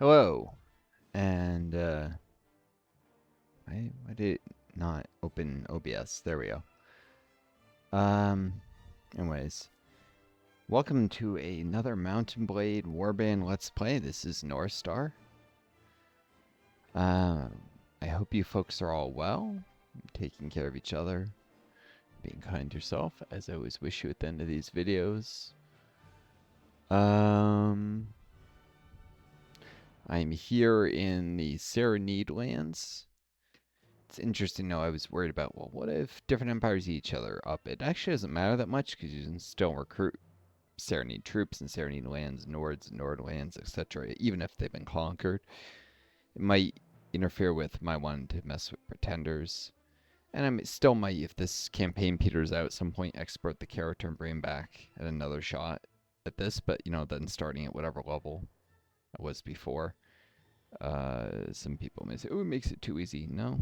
Hello, and why did it not open OBS? There we go. Um, anyways, welcome to another Mountain Blade Warband Let's Play. This is Northstar. I hope you folks are all well, taking care of each other, being kind to yourself, as I always wish you at the end of these videos. I'm here in the Serenade lands. It's interesting though, I was worried about, well, what if different empires eat each other up? It actually doesn't matter that much because you can still recruit Serenade troops and Serenade lands, Nords, Nordlands, etc. Even if they've been conquered. It might interfere with my wanting to mess with pretenders. And I still might, if this campaign peters out at some point, export the character and bring him back at another shot at this. But, you know, then starting at whatever level I was before. Some people may say, oh, it makes it too easy. No.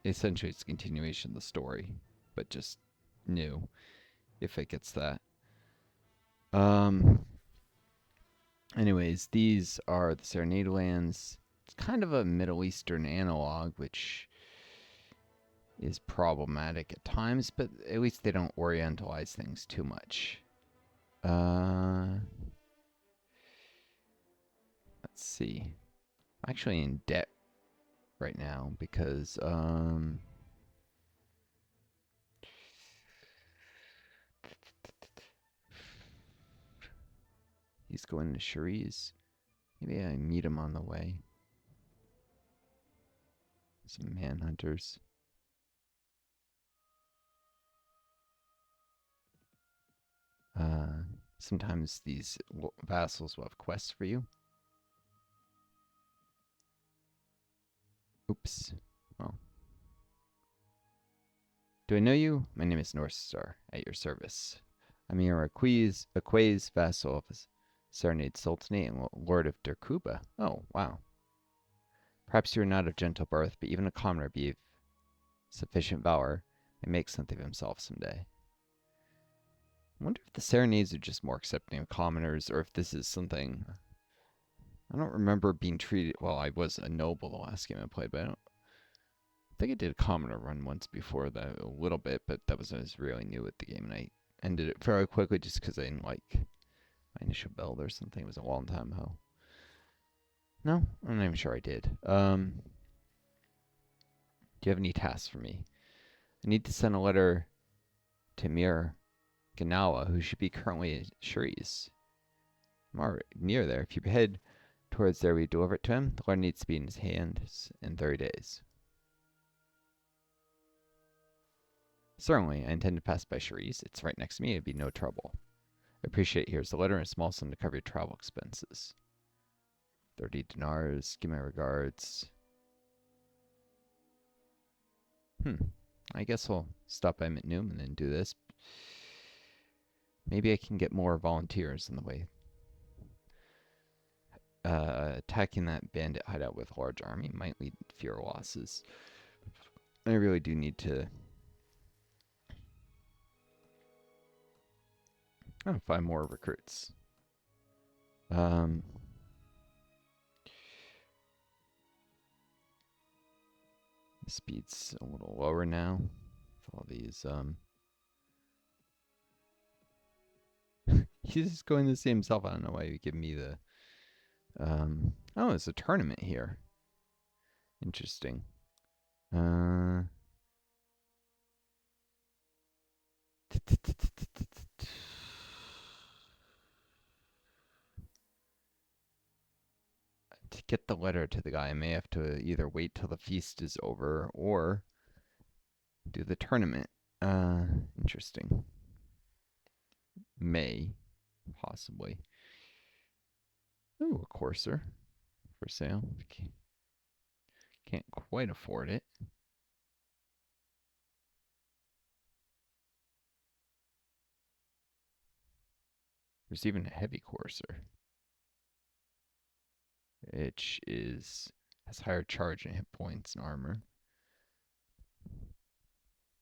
Essentially, it's a continuation of the story, but just new, if it gets that. Anyways, these are the Serenade lands. It's kind of a Middle Eastern analog, which is problematic at times, but at least they don't orientalize things too much. Let's see. I'm actually in debt right now because, he's going to Cherise. Maybe I meet him on the way. Some manhunters. Sometimes these vassals will have quests for you. Oops. Well. Do I know you? My name is Northstar, at your service. I'm your Aquays vassal of Serenade Sultanate and Lord of Derkuba. Oh, wow. Perhaps you are not of gentle birth, but even a commoner be of sufficient valor may make something of himself someday. I wonder if the Serenades are just more accepting of commoners, or if this is something... I don't remember being treated... Well, I was a noble the last game I played, but I think I did a commoner run once before that, a little bit, but that was when I was really new at the game, and I ended it very quickly just because I didn't like my initial build or something. It was a long time ago. No, I'm not even sure I did. Do you have any tasks for me? I need to send a letter to Mir Ganawa, who should be currently at Cherise. I'm already near there. If you head towards there, we deliver it to him. The letter needs to be in his hands in 30 days. Certainly, I intend to pass by Cherise. It's right next to me. It'd be no trouble. I appreciate here's the letter and a small sum to cover your travel expenses. 30 dinars. Give my regards. I guess I'll stop by Mitnum and then do this. Maybe I can get more volunteers in the way. Attacking that bandit hideout with a large army might lead to fewer losses. I really do need to find more recruits. Speed's a little lower now with all these. He's just going to see himself. I don't know why you give me the. Oh, it's a tournament here. Interesting. To get the letter to the guy, I may have to either wait till the feast is over or do the tournament. Interesting. May, possibly. Ooh, a courser for sale. Can't quite afford it. There's even a heavy courser, which has higher charge and hit points and armor.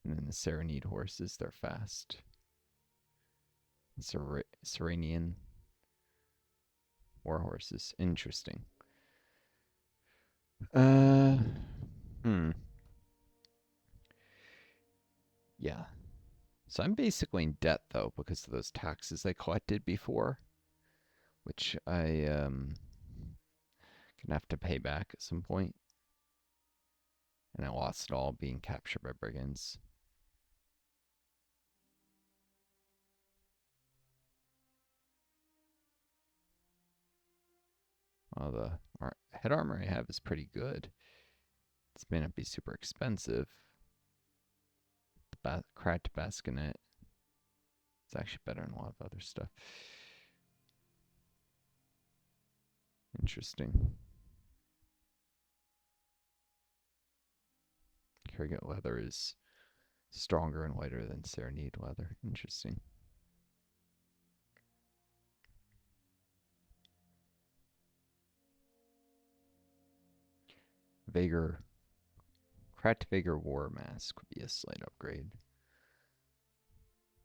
And then the Serenade horses, they're fast. Serenian war horses. Interesting. Uh, hmm. Yeah. So I'm basically in debt though because of those taxes I collected before, which I gonna have to pay back at some point. And I lost it all being captured by brigands. Well, the head armor I have is pretty good. This may not be super expensive. The cracked bassinet is actually better than a lot of other stuff. Interesting. Kerrigan leather is stronger and lighter than Serenade leather. Interesting. Vager, cracked Vager war mask would be a slight upgrade.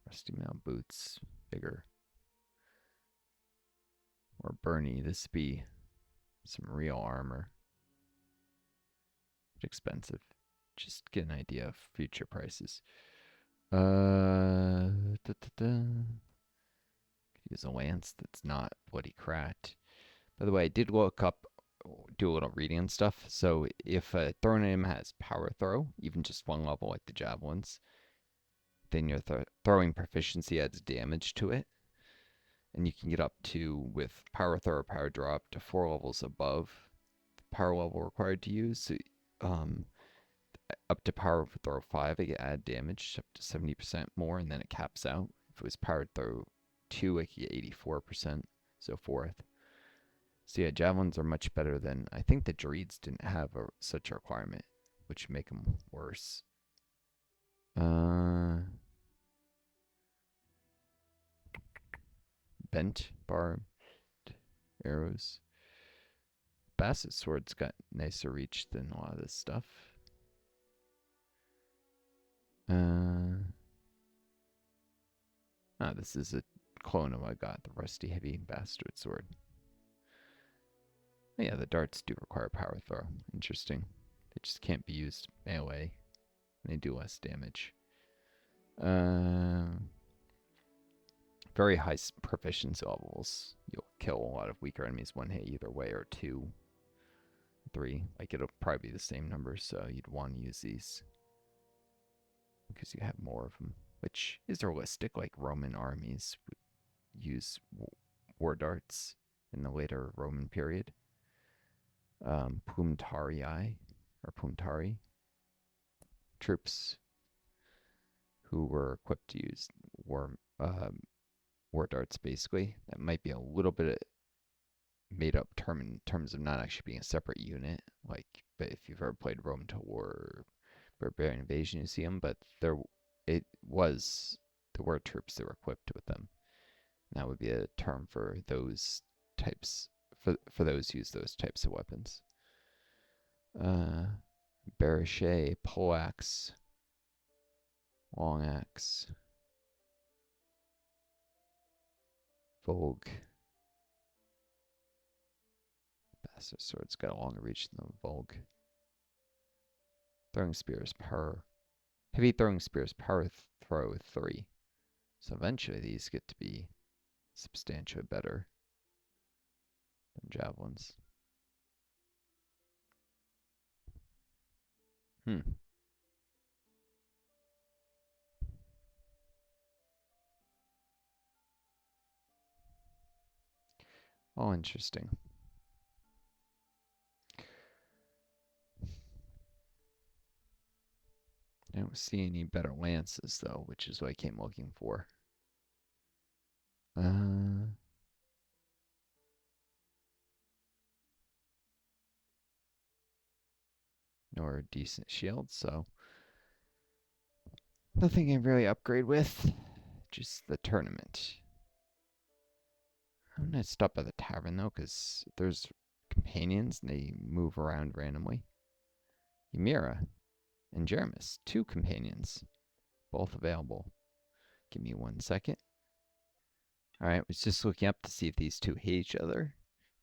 Rusty mount boots, bigger. Or Bernie, this would be some real armor. But expensive. Just get an idea of future prices. Use a lance that's not bloody cracked. By the way, I did look up, do a little reading and stuff. So if a thrown item has power throw, even just one level like the javelins, then your throwing proficiency adds damage to it. And you can get up to, with power throw or power drop, to 4 levels above the power level required to use. So, up to power throw 5, it can add damage up to 70% more, and then it caps out. If it was power throw 2, it could get 84%, so forth. So yeah, javelins are much better than, I think the Dreeds didn't have such a requirement, which would make them worse. Bent barbed arrows. Basset sword's got nicer reach than a lot of this stuff. This is a clone of what I got, the rusty heavy bastard sword. Oh, yeah, the darts do require power throw. Interesting. They just can't be used melee. They do less damage. Very high proficiency levels. You'll kill a lot of weaker enemies one hit either way, or 2, 3. Like, it'll probably be the same number, so you'd want to use these because you have more of them, which is realistic. Like, Roman armies would use war darts in the later Roman period. Pumptarii, or Pumptari troops who were equipped to use war darts, basically. That might be a little bit made up term in terms of not actually being a separate unit. Like, but if you've ever played Rome to War, Barbarian Invasion, you see them. But there were troops that were equipped with them. That would be a term for those types, for those who use those types of weapons. Berichet, poleaxe, long axe, Vogue. Bastard sword's got a longer reach than the Vogue. Throwing spears, power. Heavy throwing spears, power throw 3. So eventually these get to be substantially better than javelins. Oh, interesting. I don't see any better lances, though, which is what I came looking for. Nor decent shields, so nothing I really upgrade with. Just the tournament. I'm gonna stop by the tavern, though, because there's companions and they move around randomly. Ymira and Jeremus, 2 companions, both available. Give me 1 second. Alright, was just looking up to see if these 2 hate each other.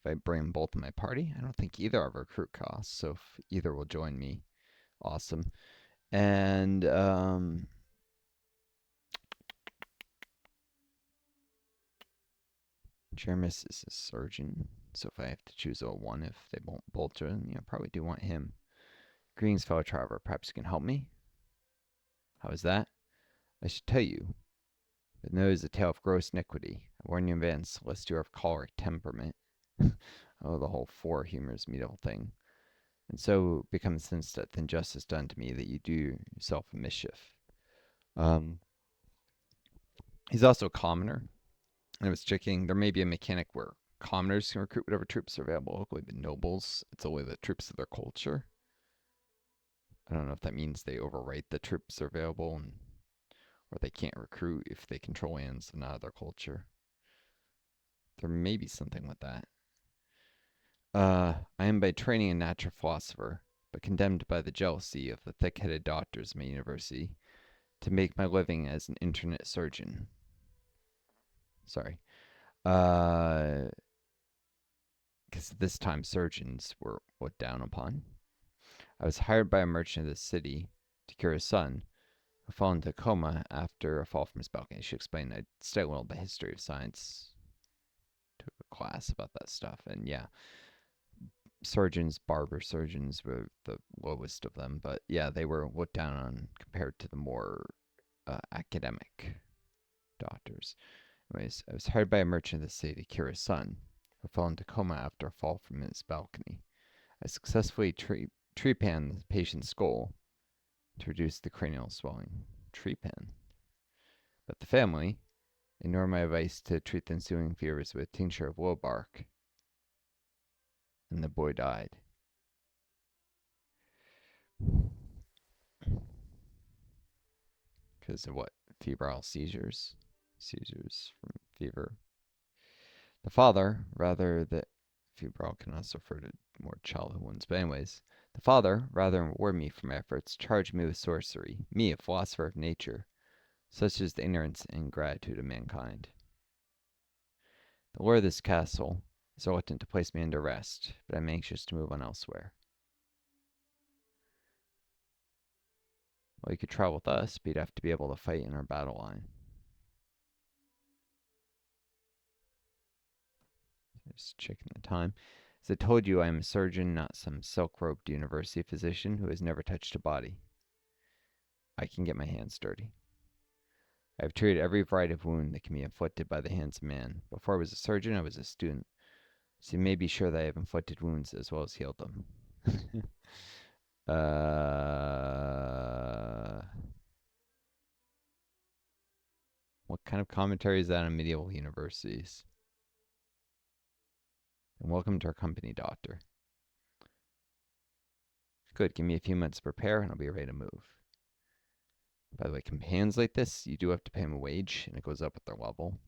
if I bring them both in my party. I don't think either are recruit costs, so if either will join me, awesome. And Jermis is a surgeon, so if I have to choose a one, if they won't both join, probably do want him. Greetings, fellow traveler. Perhaps you can help me. How is that? I should tell you, but no is a tale of gross iniquity. I warn you in advance, lest you are of choleric temperament. Oh, the whole four humors medieval thing. And so become incensed at the injustice done to me that you do yourself a mischief. He's also a commoner. And I was checking, there may be a mechanic where commoners can recruit whatever troops are available locally, but nobles, it's only the troops of their culture. I don't know if that means they overwrite the troops are available, or they can't recruit if they control lands and not of their culture. There may be something with that. I am by training a natural philosopher, but condemned by the jealousy of the thick-headed doctors of my university to make my living as an internet surgeon. Sorry. Because this time surgeons were looked down upon. I was hired by a merchant of the city to cure his son, who fell into a coma after a fall from his balcony. She explained I studied a little the history of science, took a class about that stuff, and yeah, surgeons, barber surgeons were the lowest of them, but yeah, they were looked down on compared to the more academic doctors. Anyways, I was hired by a merchant of the city to cure his son, who fell into coma after a fall from his balcony. I successfully trepanned the patient's skull to reduce the cranial swelling. Trepan. But the family ignored my advice to treat the ensuing fevers with tincture of willow bark, and the boy died. Because of what? Febrile seizures? Seizures from fever. The father, rather the febrile can also refer to more childhood ones, but anyways, the father, rather than reward me for my efforts, charged me with sorcery, me, a philosopher of nature, such is the ignorance and ingratitude of mankind. The lord of this castle is reluctant to place me under arrest, but I'm anxious to move on elsewhere. Well, you could travel with us, but you'd have to be able to fight in our battle line. Just checking the time. As I told you, I am a surgeon, not some silk-robed university physician who has never touched a body. I can get my hands dirty. I have treated every variety of wound that can be inflicted by the hands of man. Before I was a surgeon, I was a student. So you may be sure that I have inflicted wounds as well as healed them. What kind of commentary is that on medieval universities? And welcome to our company, doctor. Good, give me a few months to prepare and I'll be ready to move. By the way, companions like this, you do have to pay them a wage, and it goes up with their level.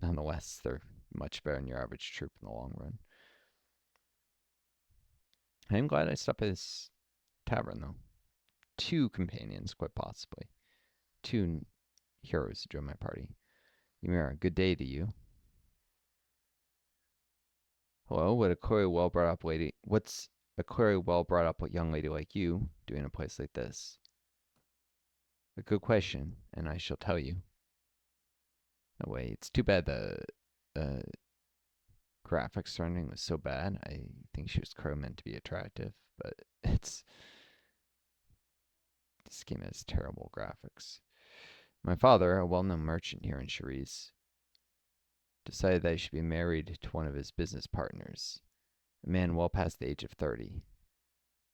Nonetheless, they're much better than your average troop in the long run. I am glad I stopped at this tavern, though. 2 companions, quite possibly. 2 heroes to join my party. Ymira, good day to you. Hello, what a clearly well brought up lady. What's a clearly well brought up young lady like you doing in a place like this? A good question, and I shall tell you. No way. It's too bad the graphics rendering was so bad. I think she was clearly meant to be attractive, but this game has terrible graphics. My father, a well-known merchant here in Cherise, decided that I should be married to one of his business partners, a man well past the age of 30.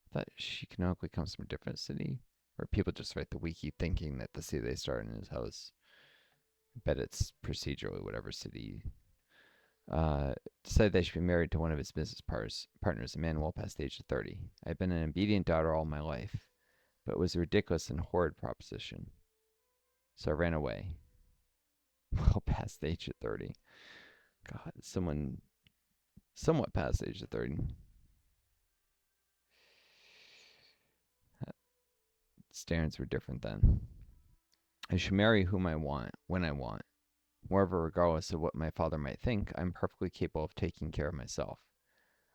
I thought she canonically comes from a different city, or people just write the wiki thinking that the city they started in is house. I bet it's procedurally whatever city. Decided that I should be married to one of his business partners, a man well past the age of 30. I had been an obedient daughter all my life, but it was a ridiculous and horrid proposition. So I ran away. Well past the age of 30. God, someone somewhat past the age of 30. Standards were different then. I should marry whom I want, when I want, Moreover, regardless of what my father might think, I'm perfectly capable of taking care of myself.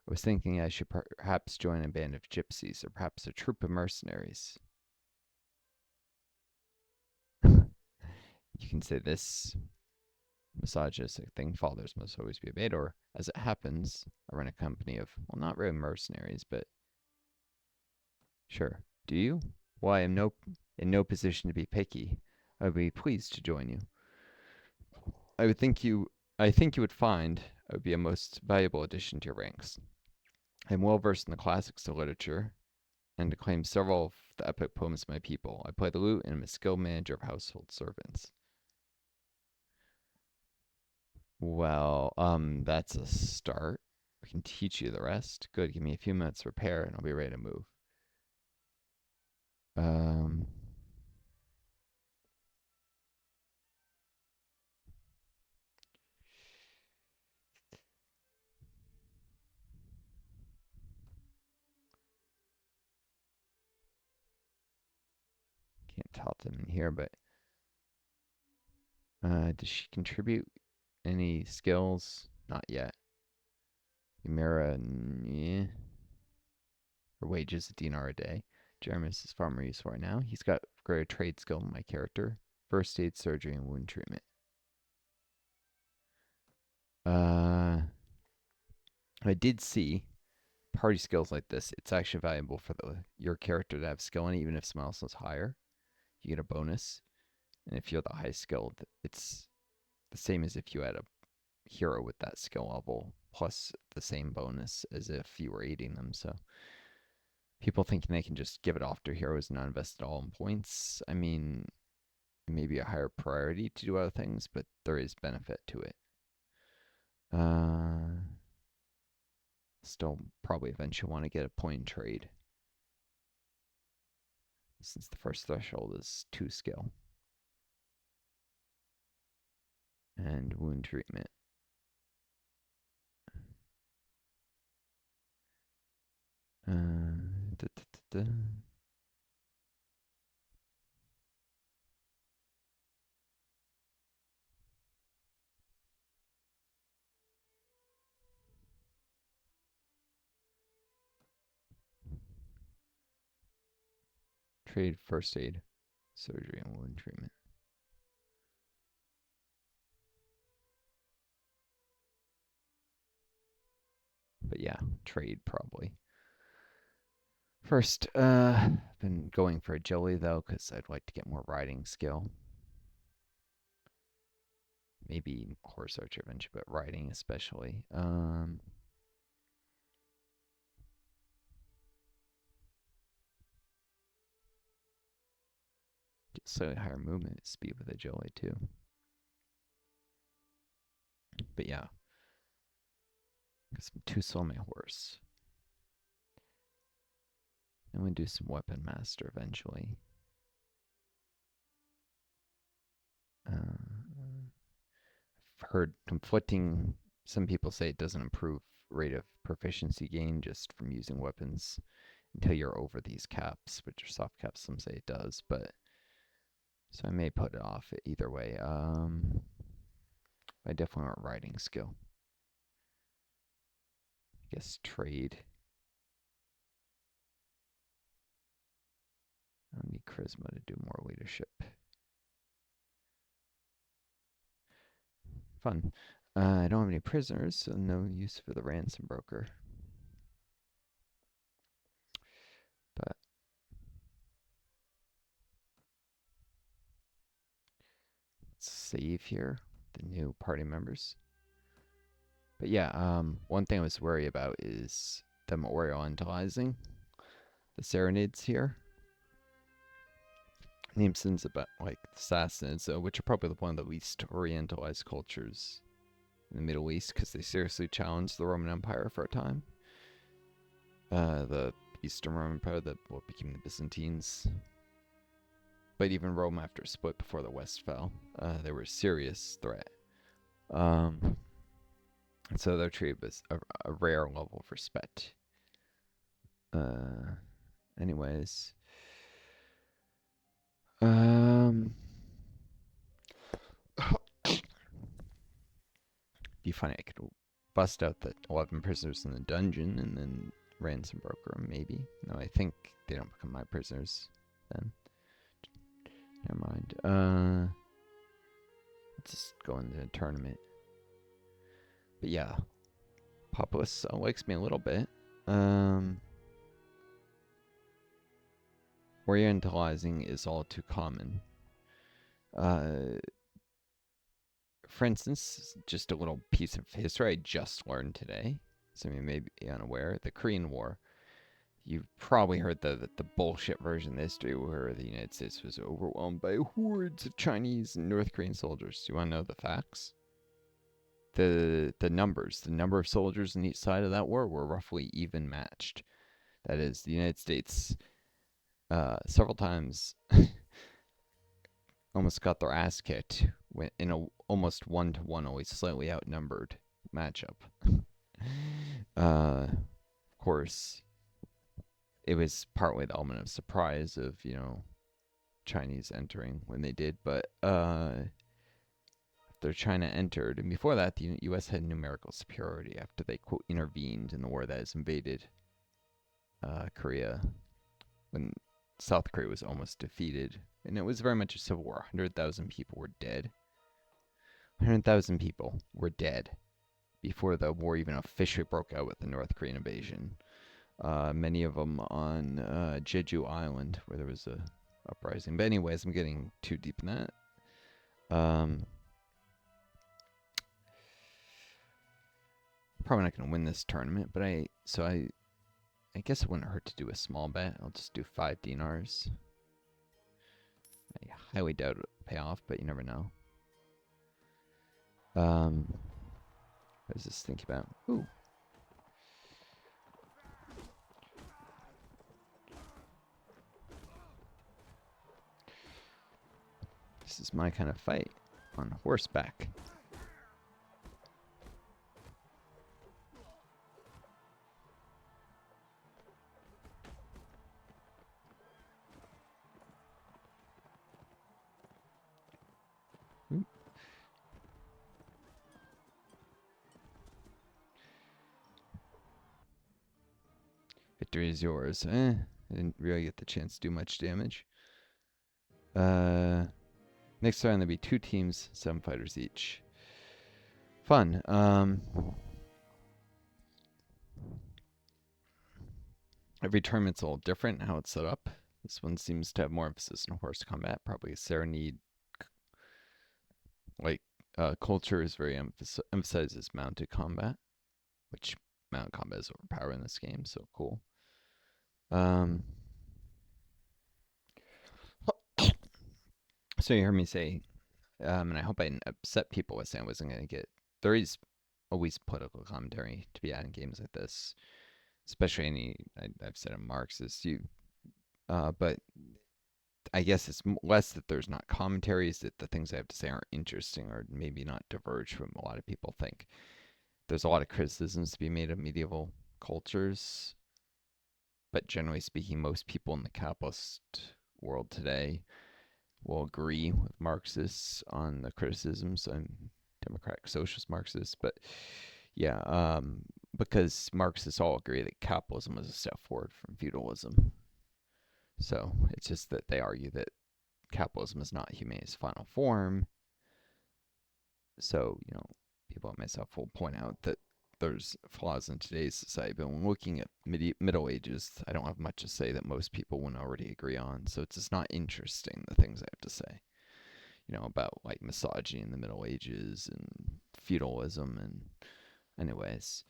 I was thinking I should perhaps join a band of gypsies, or perhaps a troop of mercenaries. You can say this misogynistic thing, fathers must always be obeyed, or as it happens, I run a company of, well, not really mercenaries, but sure. Do you? Well, I am in no position to be picky. I would be pleased to join you. I would think you I think you would find I would be a most valuable addition to your ranks. I am well versed in the classics of literature and declaim several of the epic poems of my people. I play the lute and am a skilled manager of household servants. Well, that's a start. We can teach you the rest. Good, give me a few minutes to prepare and I'll be ready to move. Um, can't tell them in here, but does she contribute any skills? Not yet. Ymira, yeah. Her wages a dinar a day. Jeremy's is far more useful right now. He's got greater trade skill than my character. First aid, surgery, and wound treatment. Uh, I did see party skills like this. It's actually valuable for your character to have skill in it, even if someone else is higher. You get a bonus. And if you're the high skilled, it's the same as if you had a hero with that skill level, plus the same bonus as if you were aiding them. So people thinking they can just give it off to heroes and not invest it all in points. I mean, maybe a higher priority to do other things, but there is benefit to it. Uh, Still probably eventually want to get a point trade since the first threshold is 2 skill and wound treatment. Da, da, da, da. Trade first aid, surgery, and wound treatment. But yeah, trade probably. First, I've been going for agility though, because I'd like to get more riding skill. Maybe horse archer eventually, but riding especially. Get slightly higher movement speed with agility too. But yeah, because I'm too slow on my horse. I'm gonna do some weapon master eventually. I've heard conflicting. Some people say it doesn't improve rate of proficiency gain just from using weapons until you're over these caps, which are soft caps. Some say it does, but so I may put it off either way. I definitely want riding skill. I guess trade. I don't need charisma to do more leadership. Fun. I don't have any prisoners, so no use for the ransom broker. But let's save here the new party members. But yeah, one thing I was worried about is them orientalizing the Serenades here. Nameson's about like the Sassanids, which are probably one of the least orientalized cultures in the Middle East because they seriously challenged the Roman Empire for a time. The Eastern Roman Empire, what became the Byzantines. But even Rome, after split before the West fell, they were a serious threat. So their trade was a rare level of respect. Anyways, be funny. I could bust out the 11 prisoners in the dungeon and then ransom broker them, maybe. No, I think they don't become my prisoners then. Never mind. Let's just go into the tournament. But yeah, Populus likes me a little bit. Orientalizing is all too common. For instance, just a little piece of history I just learned today. Some of you may be unaware. The Korean War. You've probably heard the bullshit version of history where the United States was overwhelmed by hordes of Chinese and North Korean soldiers. Do you want to know the facts? The number of soldiers on each side of that war were roughly even matched. That is, the United States several times almost got their ass kicked in a almost 1-to-1, always slightly outnumbered matchup. Of course, it was partly the element of surprise of, Chinese entering when they did, but after China entered, and before that, the U.S. had numerical superiority after they, quote, intervened in the war that has invaded Korea, when South Korea was almost defeated. And it was very much a civil war. 100,000 people were dead. 100,000 people were dead before the war even officially broke out with the North Korean invasion. Many of them on Jeju Island, where there was a uprising. But anyways, I'm getting too deep in that. Probably not going to win this tournament, but I guess it wouldn't hurt to do a small bet. I'll just do 5 dinars. I highly doubt it'll pay off, but you never know. What does this think about? Ooh. This is my kind of fight on horseback. Victory is yours. I didn't really get the chance to do much damage. Next time there'll be 2 teams, 7 fighters each. Fun. Every tournament's a little different how it's set up. This one seems to have more emphasis on horse combat. Probably a Serenade culture is very emphasizes mounted combat, which mounted combat is overpowered in this game, so cool. So you heard me say, and I hope I didn't upset people with saying I wasn't going to get. There is always political commentary to be had in games like this, especially I've said I'm Marxist. But I guess it's less that there's not commentaries, that the things I have to say aren't interesting or maybe not diverge from a lot of people think. There's a lot of criticisms to be made of medieval cultures, but generally speaking, most people in the capitalist world today will agree with Marxists on the criticisms. I'm democratic socialist Marxist, but yeah, because Marxists all agree that capitalism was a step forward from feudalism. So it's just that they argue that capitalism is not humanity's final form. So, people like myself will point out that there's flaws in today's society, but when looking at Middle Ages, I don't have much to say that most people wouldn't already agree on. So it's just not interesting, the things I have to say, about like misogyny in the Middle Ages and feudalism. And anyways,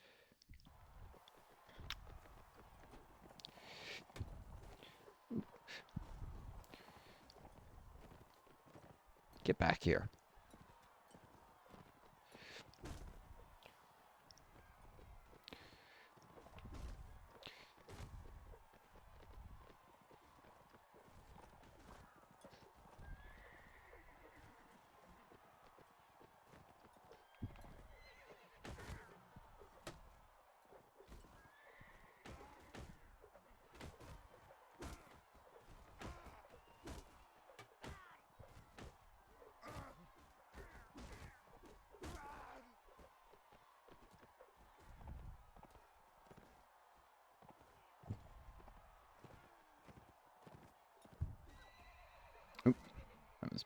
get back here.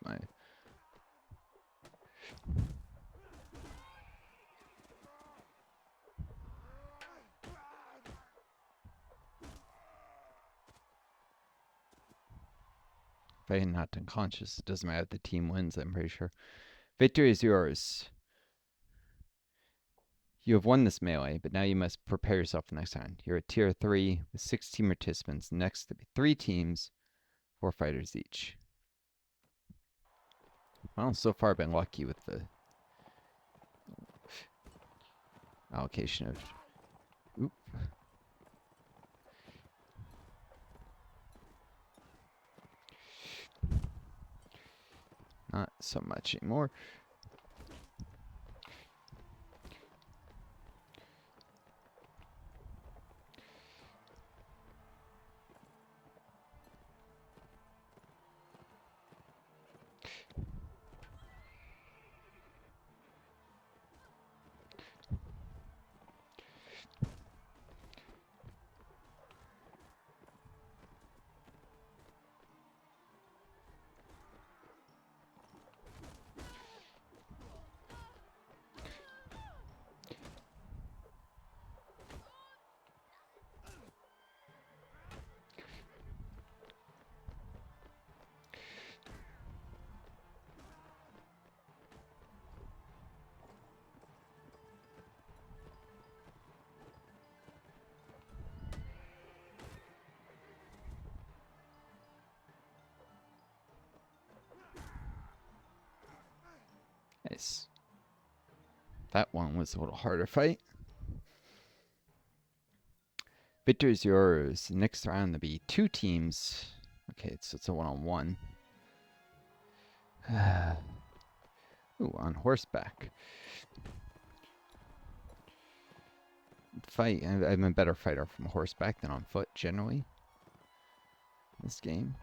my... If I'm not unconscious, it doesn't matter if the team wins, I'm pretty sure. Victory is yours. You have won this melee, but now you must prepare yourself for next time. You're at tier 3 with 6 team participants. Next to be 3 teams, 4 fighters each. Well, so far I've been lucky with the allocation of... Oop. Not so much anymore. Nice. That one was a little harder fight. Victory is yours. Next round, there'll be 2 teams. Okay, so it's a 1-on-1. Ooh, on horseback. Fight. I'm a better fighter from horseback than on foot, generally. In this game.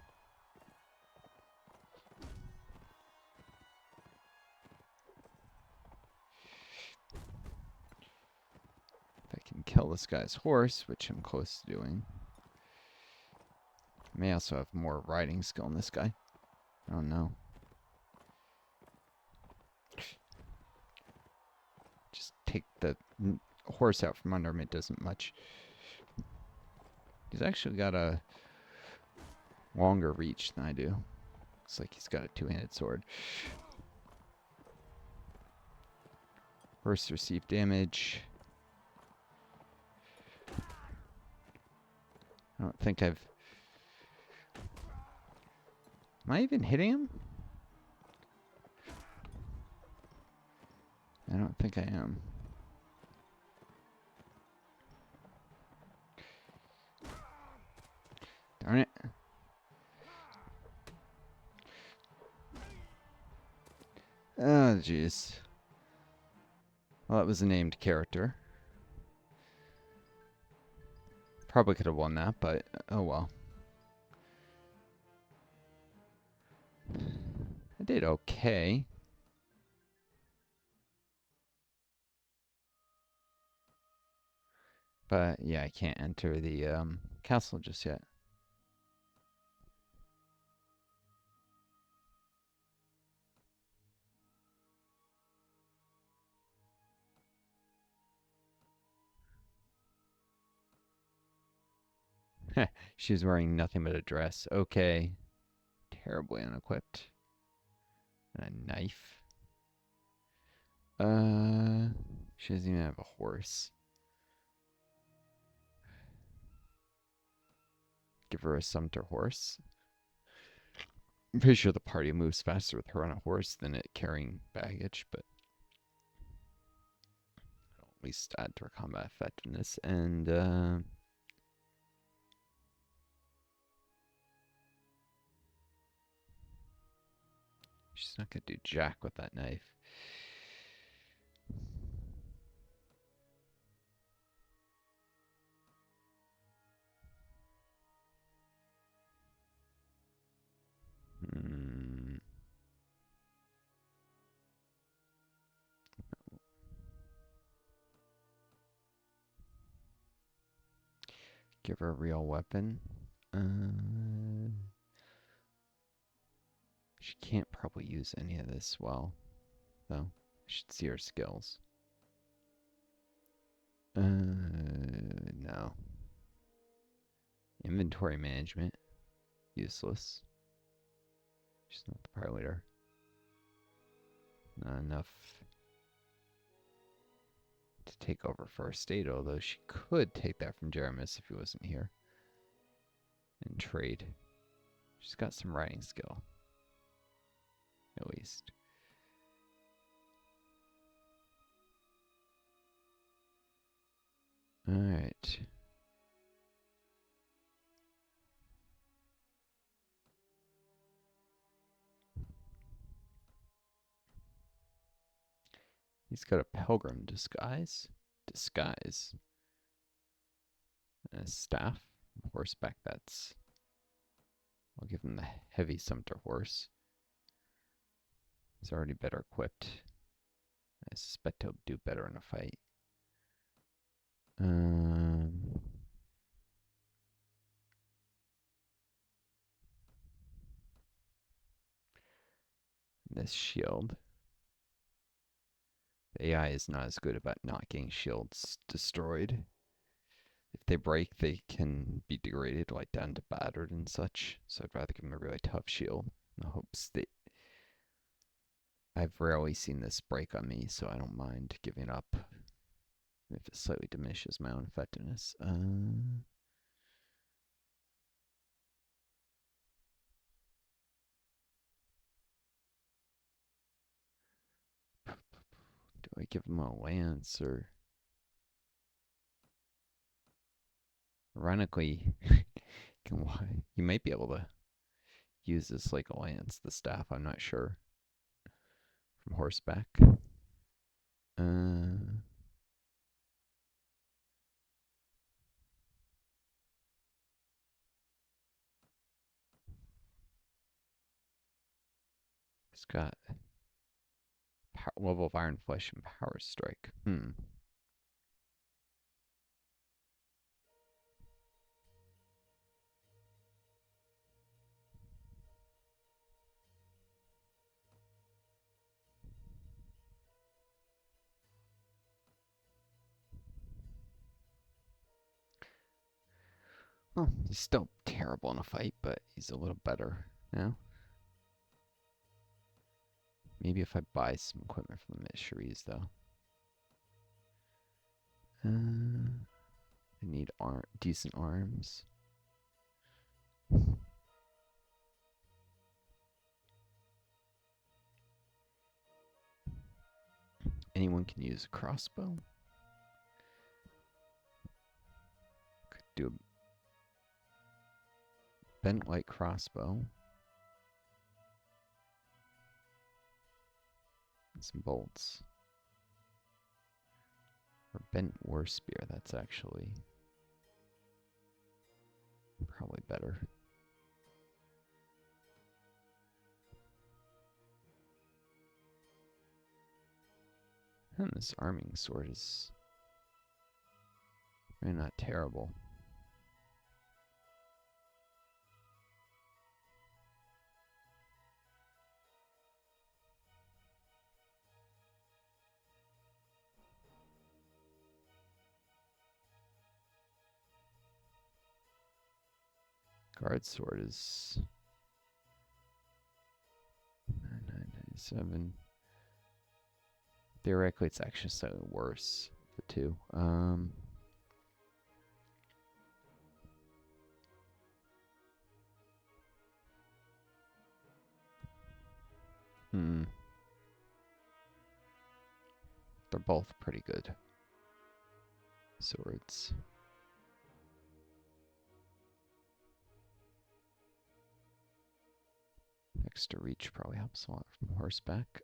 If I can kill this guy's horse, which I'm close to doing. I may also have more riding skill in this guy. I don't know. Just take the horse out from under him. It doesn't much. He's actually got a longer reach than I do. Looks like he's got a 2-handed sword. Horse received damage. I don't think I've... Am I even hitting him? I don't think I am. Darn it. Oh, jeez. Well, that was a named character. Probably could have won that, but oh well. I did okay. But yeah, I can't enter the castle just yet. She's wearing nothing but a dress. Okay. Terribly unequipped. And a knife. She doesn't even have a horse. Give her a sumpter horse. I'm pretty sure the party moves faster with her on a horse than it carrying baggage, but at least add to her combat effectiveness. And she's not gonna do jack with that knife. Give her a real weapon. She She can't probably use any of this well, though. I should see her skills. No. Inventory management. Useless. She's not the party leader. Not enough to take over first aid, although she could take that from Jeremis if he wasn't here. And trade. She's got some writing skill. At least. Alright. He's got a pilgrim disguise. Disguise. And a staff. Horseback, that's... I'll give him the heavy sumpter horse. He's already better equipped. I suspect he'll do better in a fight. This shield. The AI is not as good about not getting shields destroyed. If they break, they can be degraded, like down to battered and such. So I'd rather give them a really tough shield in the hopes that... I've rarely seen this break on me, so I don't mind giving up if it slightly diminishes my own effectiveness. Do I give him a lance or... Ironically, you might be able to use this like a lance, the staff, I'm not sure. From horseback. It's got level of Iron Flesh and Power Strike. Well, he's still terrible in a fight, but he's a little better now. Maybe if I buy some equipment from the Missionaries, though. I need decent arms. Anyone can use a crossbow. Could do a bent light crossbow. And some bolts. Or bent war spear, that's actually probably better. And this arming sword is really not terrible. Guard sword is 997. Theoretically, it's actually slightly worse. The two. They're both pretty good swords. Extra reach probably helps a lot from horseback.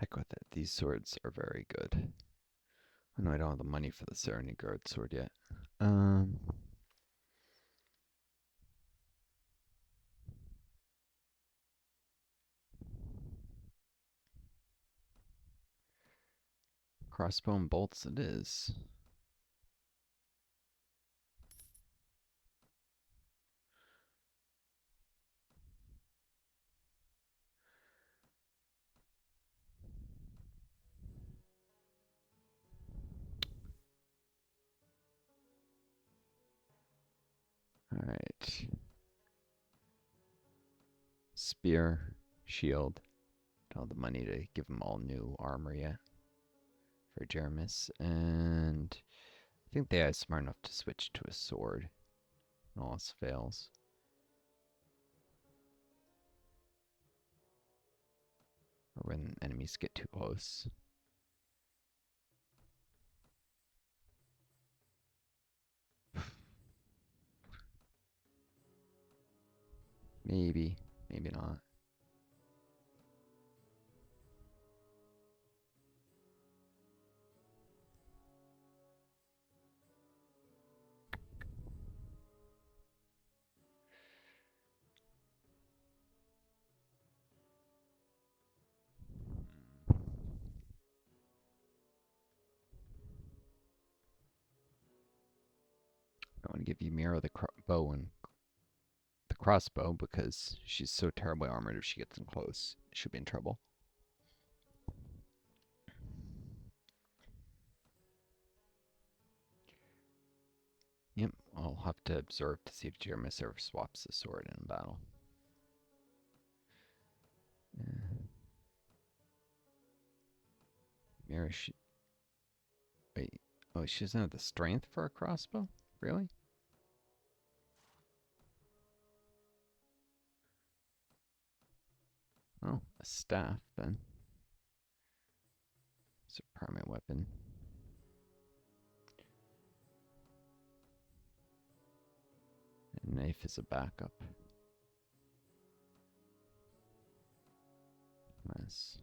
Heck with it. These swords are very good. I know I don't have the money for the Serenity Guard sword yet. Crossbow and bolts it is. Alright. Spear, shield. Don't have the money to give them all new armor yet for Jeremis. And I think they are smart enough to switch to a sword. All else fails. Or when enemies get too close. Maybe. Maybe not. I want to give Ymira the bow and the crossbow because she's so terribly armored. If she gets in close, she'll be in trouble. Yep, I'll have to observe to see if Jeremis ever swaps the sword in battle. Mira, wait. Oh, she doesn't have the strength for a crossbow? Really? Oh, a staff then. It's a primary weapon. And knife is a backup. Nice.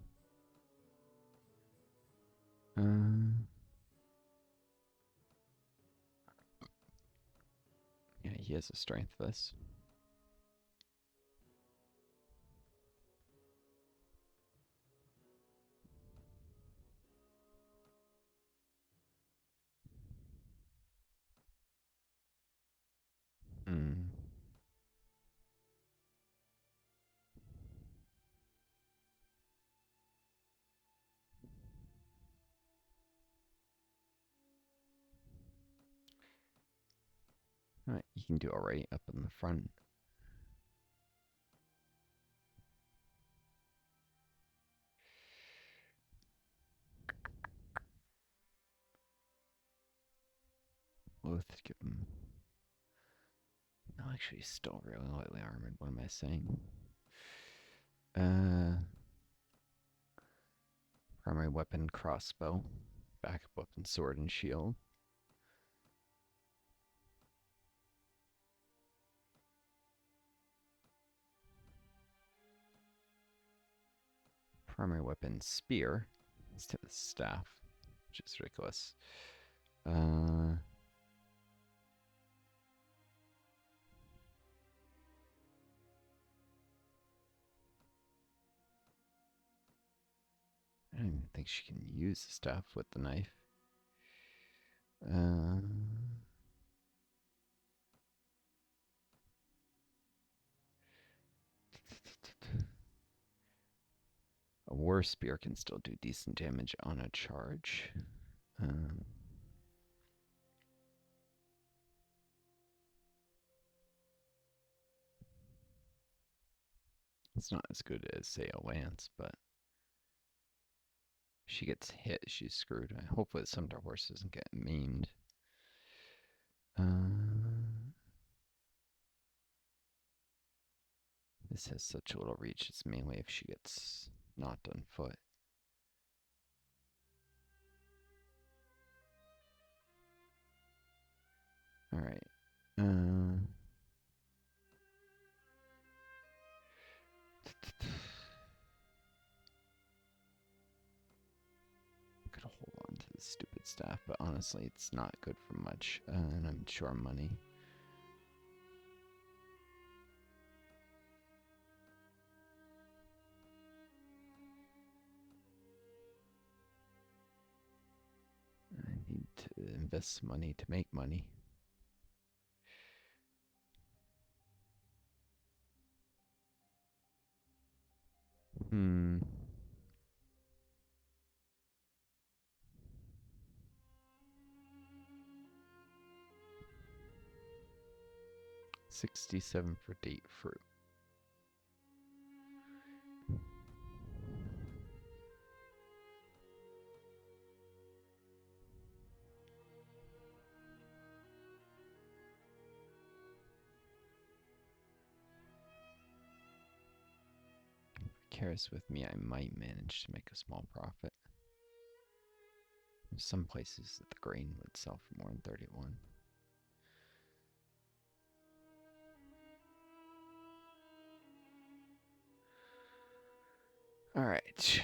Yeah, he has a strength this. Hmm. Alright, you can do alright up in the front. Both give him. No, actually, he's still really lightly armored. What am I saying? Primary weapon, crossbow. Backup weapon, sword and shield. Primary weapon, spear. Instead of staff, which is ridiculous. I don't even think she can use the staff with the knife. A war spear can still do decent damage on a charge. It's not as good as, say, a lance, but if she gets hit, she's screwed. Hopefully the Scimitar horse doesn't get maimed. This has such little reach. It's mainly if she gets knocked on foot. Alright. staff, but honestly, it's not good for much, and I'm short on money. I need to invest some money to make money. Hmm. $67 for date fruit. Carries with me, I might manage to make a small profit. There's some places that the grain would sell for more than 31. All right.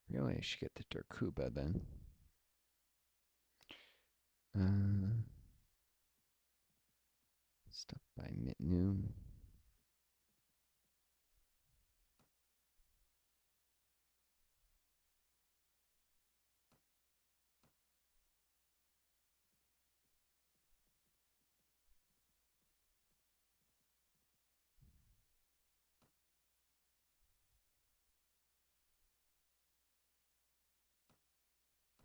Really, I should get the Derkuba then. Stuff by noon.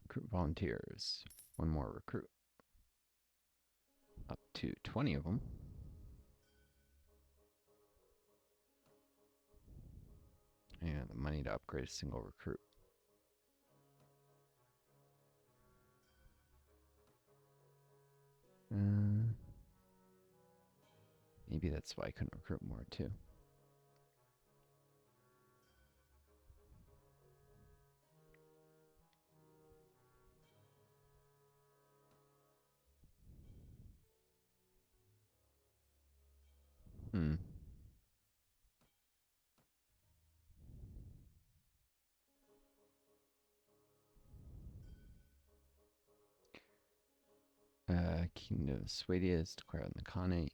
Recruit volunteers. One more recruit. Up to 20 of them. And the money to upgrade a single recruit. Maybe that's why I couldn't recruit more too. Kingdom of Swadia is declared on the Khanate.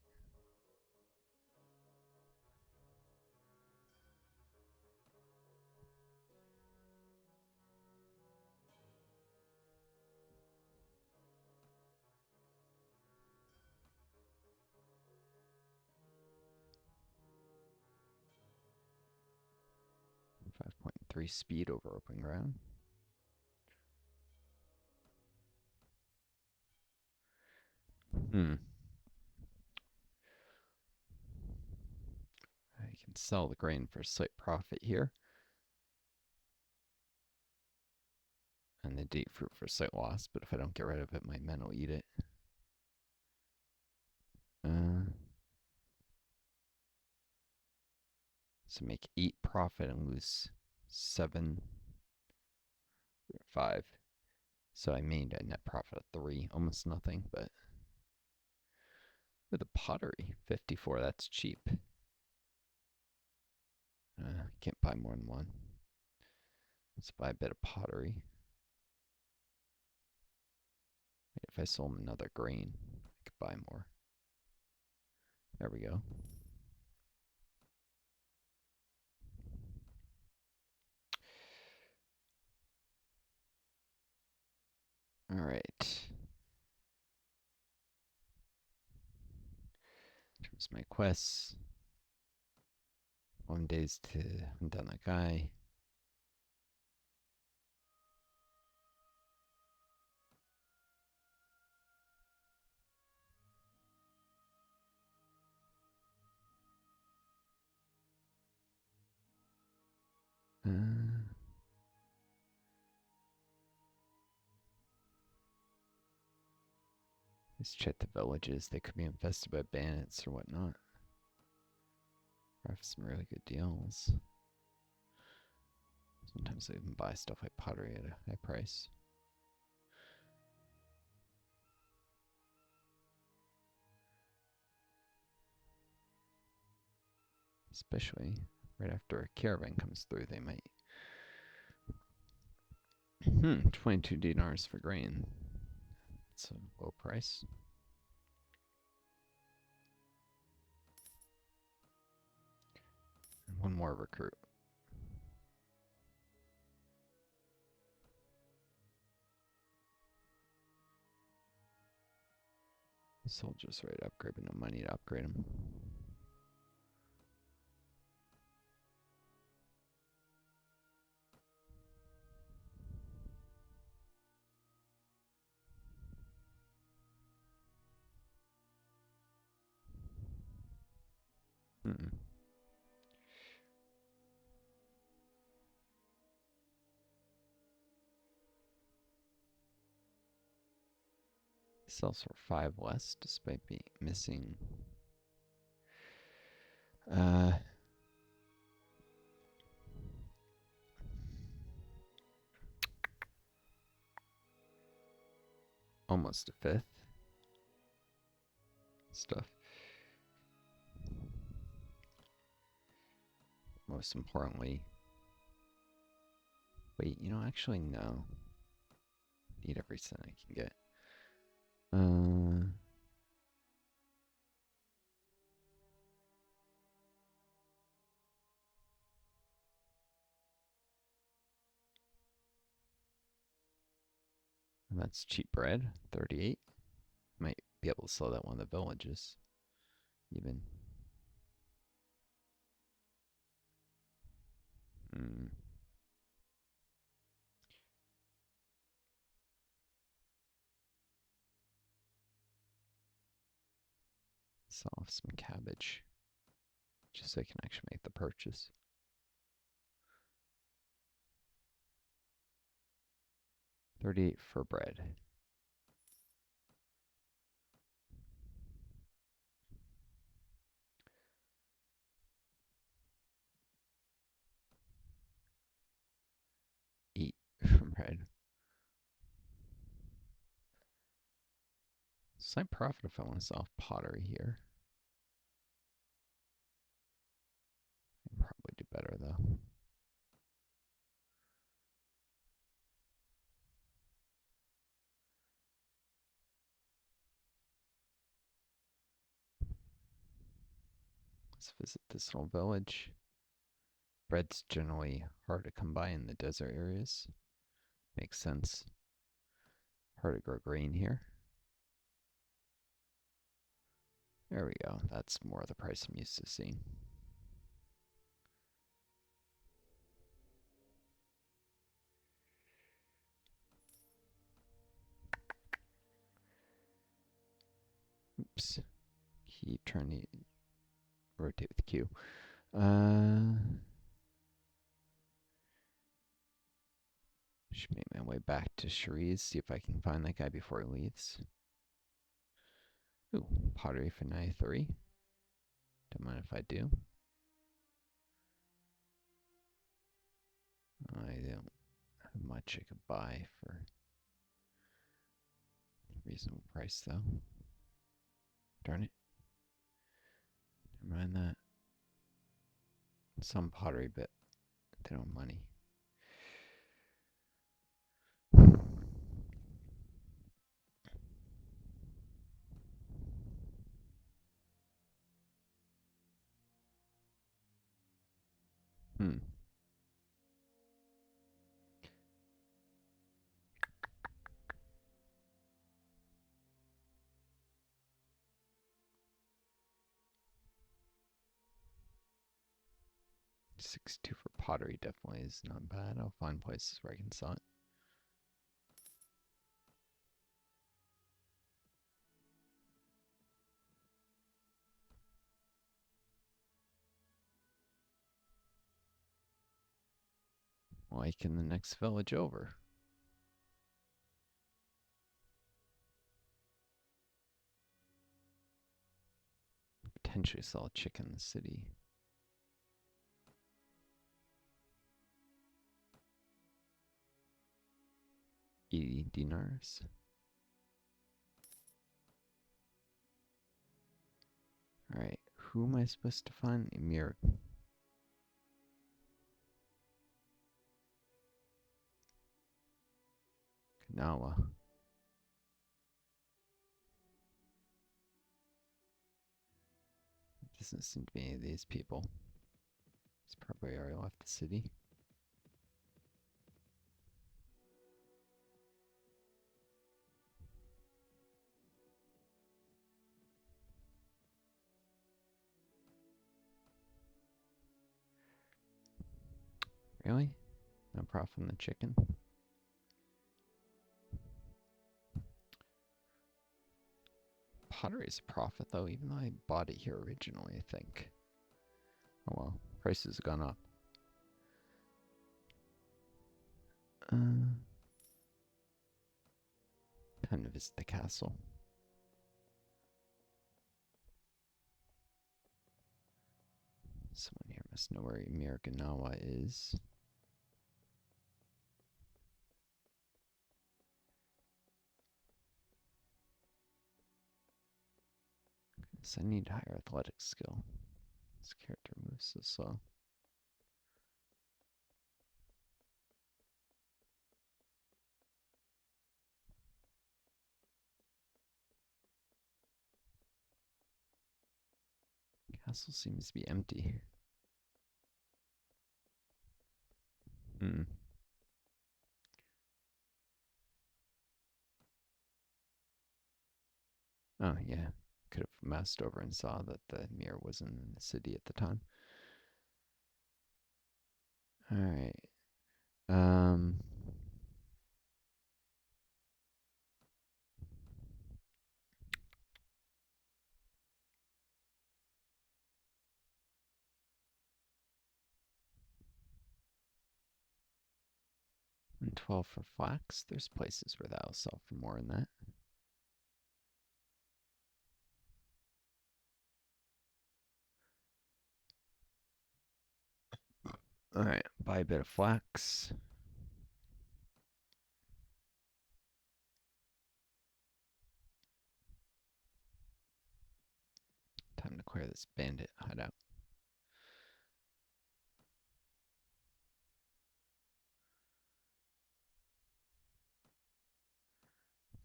.3 speed over open ground. I can sell the grain for a slight profit here. And the date fruit for slight loss, but if I don't get rid of it, my men will eat it. So make 8 profit and lose 7, 5. So I made a net profit of 3, almost nothing, but with a pottery, 54, that's cheap. Can't buy more than one. Let's buy a bit of pottery. If I sold another grain, I could buy more. There we go. All right. Here's my quests. 1 days to hunt down that guy. Let's check the villages. They could be infested by bandits or whatnot. I have some really good deals. Sometimes I even buy stuff like pottery at a high price. Especially right after a caravan comes through, they might. 22 dinars for grain. It's a low price. And one more recruit. Soldiers ready to upgrade, but no money to upgrade them. Sells for 5 less despite being missing. Almost a fifth. Stuff. Most importantly, wait, actually no. Need every cent I can get. That's cheap bread, 38. Might be able to sell that one of the villages, even. Sell off some cabbage, just so I can actually make the purchase. $38 for bread. $8 for bread. Slight profit if I want to sell pottery here. I'd probably do better though. Let's visit this little village. Bread's generally hard to come by in the desert areas. Makes sense. Hard to grow grain here. There we go. That's more of the price I'm used to seeing. Oops. Keep trying to rotate with Q. Should make my way back to Shariz, see if I can find that guy before he leaves. Ooh, pottery for 93. Don't mind if I do. I don't have much I could buy for a reasonable price, though. Darn it. Never mind that. Some pottery, but they don't have money. Hmm. $62 for pottery definitely is not bad. I'll find places where I can sell it. Like in the next village over. Potentially sell a chicken in the city. 80 dinars. Alright, who am I supposed to find? Emir Nawa. Doesn't seem to be any of these people. He's probably already left the city. Really? No profit from the chicken? Pottery is a profit though, even though I bought it here originally, I think. Oh well, prices have gone up. Time to visit the castle. Someone here must know where Miraganawa is. So I need higher athletic skill. This character moves so slow. Castle seems to be empty. Hmm. Oh, yeah. Could have moused over and saw that the mirror wasn't in the city at the time. Alright. Um... And 12 for flax. There's places where that'll sell for more than that. Alright, buy a bit of flax. Time to clear this bandit hideout.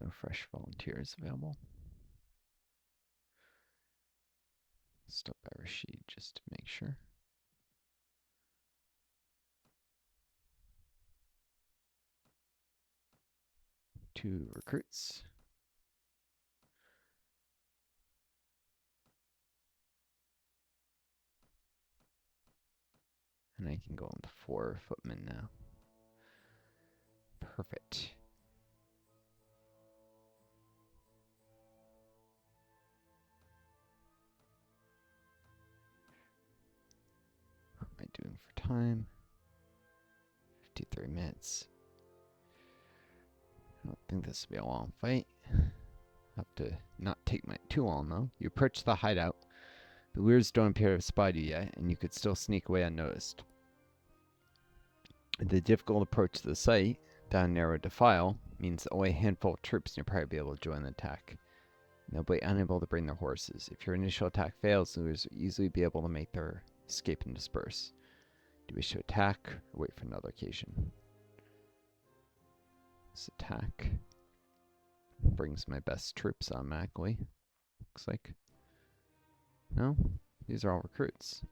No fresh volunteers available. Stop by Rashid just to make sure. 2 recruits. And I can go on to 4 footmen now. Perfect. What am I doing for time? 53 minutes. I don't think this will be a long fight. Have to not take too long though. You approach the hideout. The lures don't appear to have spotted you yet, and you could still sneak away unnoticed. The difficult approach to the site, down a narrow defile, means that only a handful of troops nearby will be able to join the attack. They'll be unable to bring their horses. If your initial attack fails, the lures will easily be able to make their escape and disperse. Do you wish to attack or wait for another occasion? This attack brings my best troops automatically. Looks like. No? These are all recruits.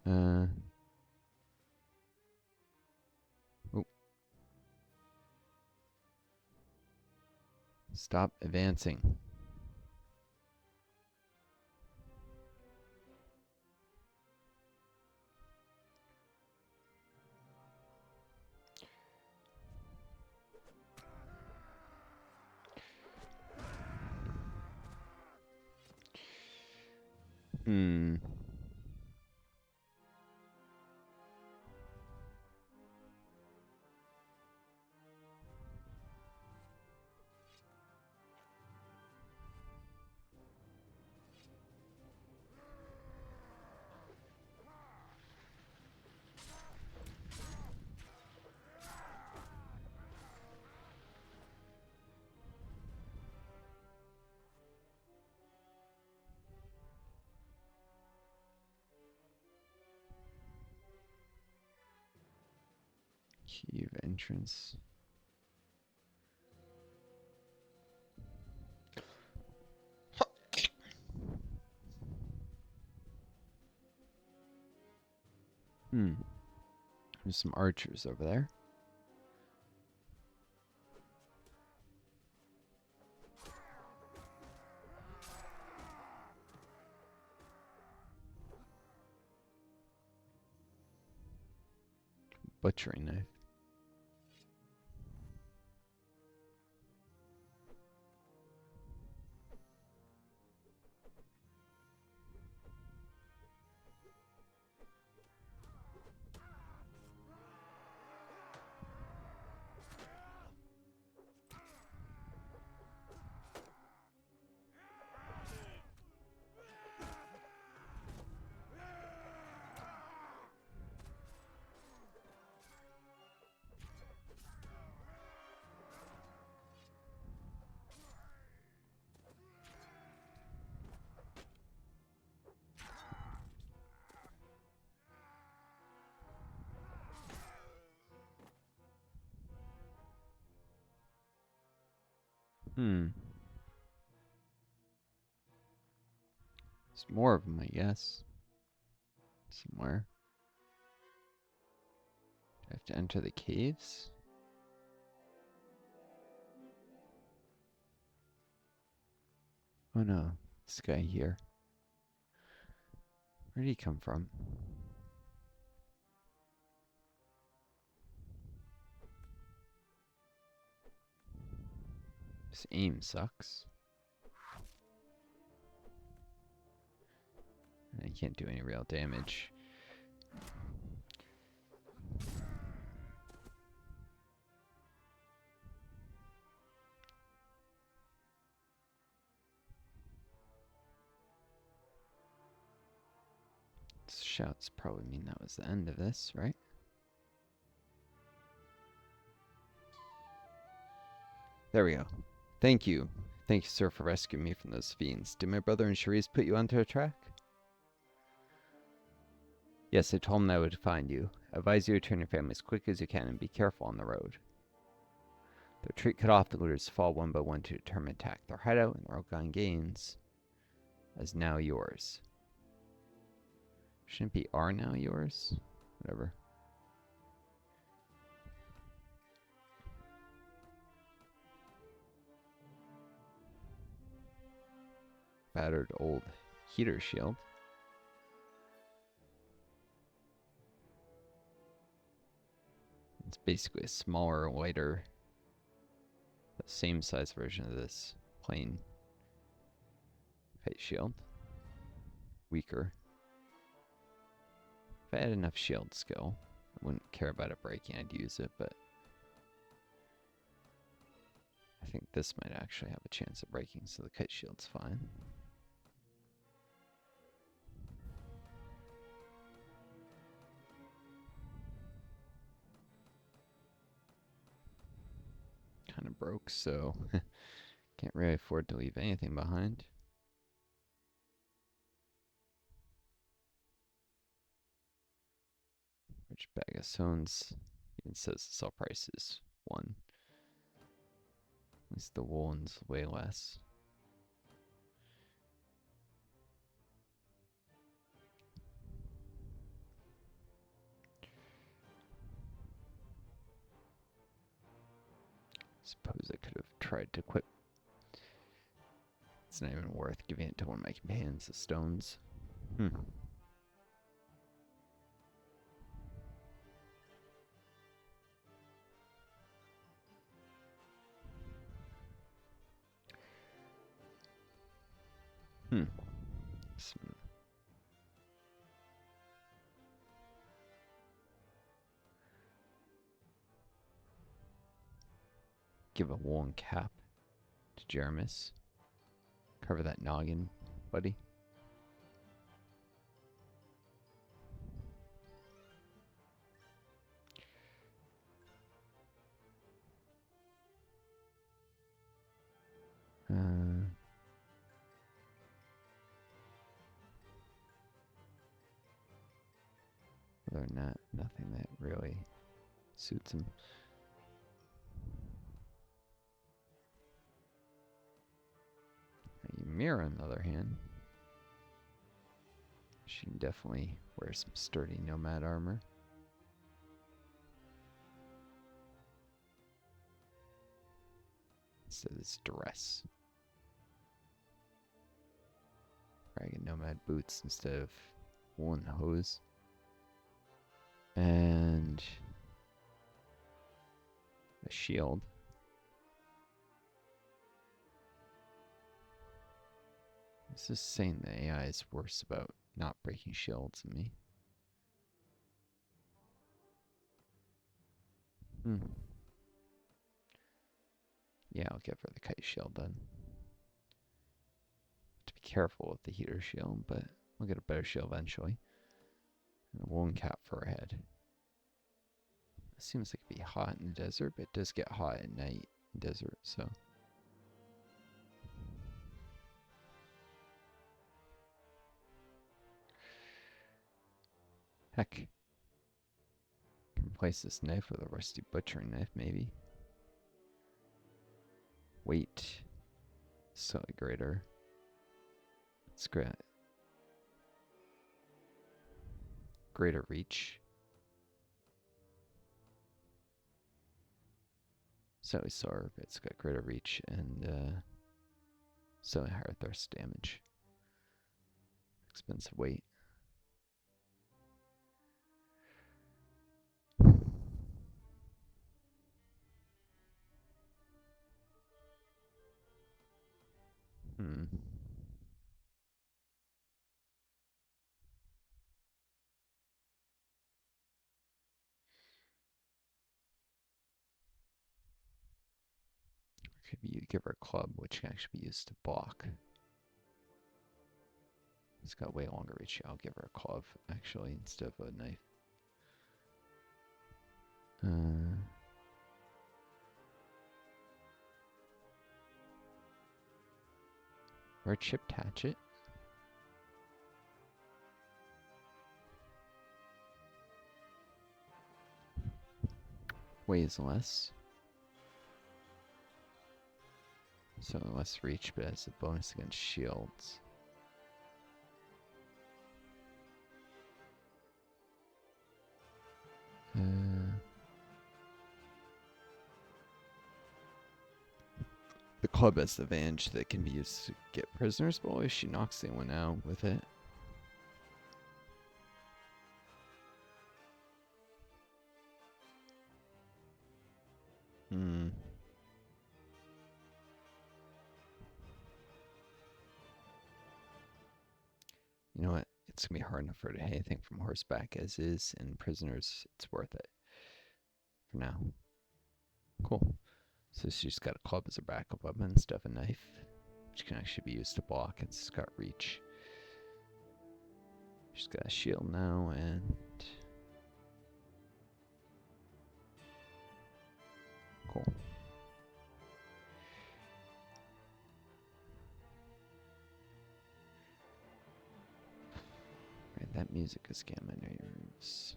Oh. Stop advancing. Hmm. Key of entrance. There's some archers over there. Butchering knife. There's more of them, I guess. Somewhere. Do I have to enter the caves? Oh no, this guy here. Where did he come from? This aim sucks. And I can't do any real damage. Shouts probably mean that was the end of this, right? There we go. Thank you. Thank you, sir, for rescuing me from those fiends. Did my brother and Cherise put you onto a track? Yes, I told him I would find you. I advise you to return your family as quick as you can and be careful on the road. The retreat cut off, the looters fall one by one to determine attack their hideout, and the Rogan gains is now yours. Shouldn't it be are now yours? Whatever. Battered old heater shield. It's basically a smaller, lighter, same size version of this plain kite shield. Weaker. If I had enough shield skill, I wouldn't care about it breaking, I'd use it, but I think this might actually have a chance of breaking, so the kite shield's fine. Kind of broke, so can't really afford to leave anything behind. Which bag of stones even says the sell price is 1. At least the woolen's way less. Suppose I could have tried to equip. It's not even worth giving it to one of my companions, the stones. Give a woolen cap to Jeremis. Cover that noggin, buddy. Other than that, nothing that really suits him. Ymir, on the other hand, She can definitely wear some sturdy nomad armor. Instead of this dress. Ragged nomad boots instead of woolen hose. And a shield. This is saying the AI is worse about not breaking shields than me. Yeah, I'll give her the kite shield then. To be careful with the heater shield, but we'll get a better shield eventually. And a woolen cap for her head. It seems like it'd be hot in the desert, but it does get hot at night in the desert, so. Heck. Can replace this knife with a rusty butchering knife, maybe. Weight. Slightly greater. It's great. Greater reach. Slightly slower, but it's got greater reach and slightly higher thrust damage. Expensive weight. Could be give her a club, which can actually be used to block. It's got way longer reach. I'll give her a club, actually, instead of a knife. Or a chipped hatchet. Weighs less. So less reach, but has a bonus against shields. The club has the advantage that can be used to get prisoners, but if she knocks anyone out with it. You know what? It's going to be hard enough for her to hit anything from horseback as is, and prisoners, it's worth it. For now. Cool. So she's got a club as a backup weapon instead of a knife, which can actually be used to block. It's got reach. She's got a shield now, and cool. Right, that music is getting my nerves.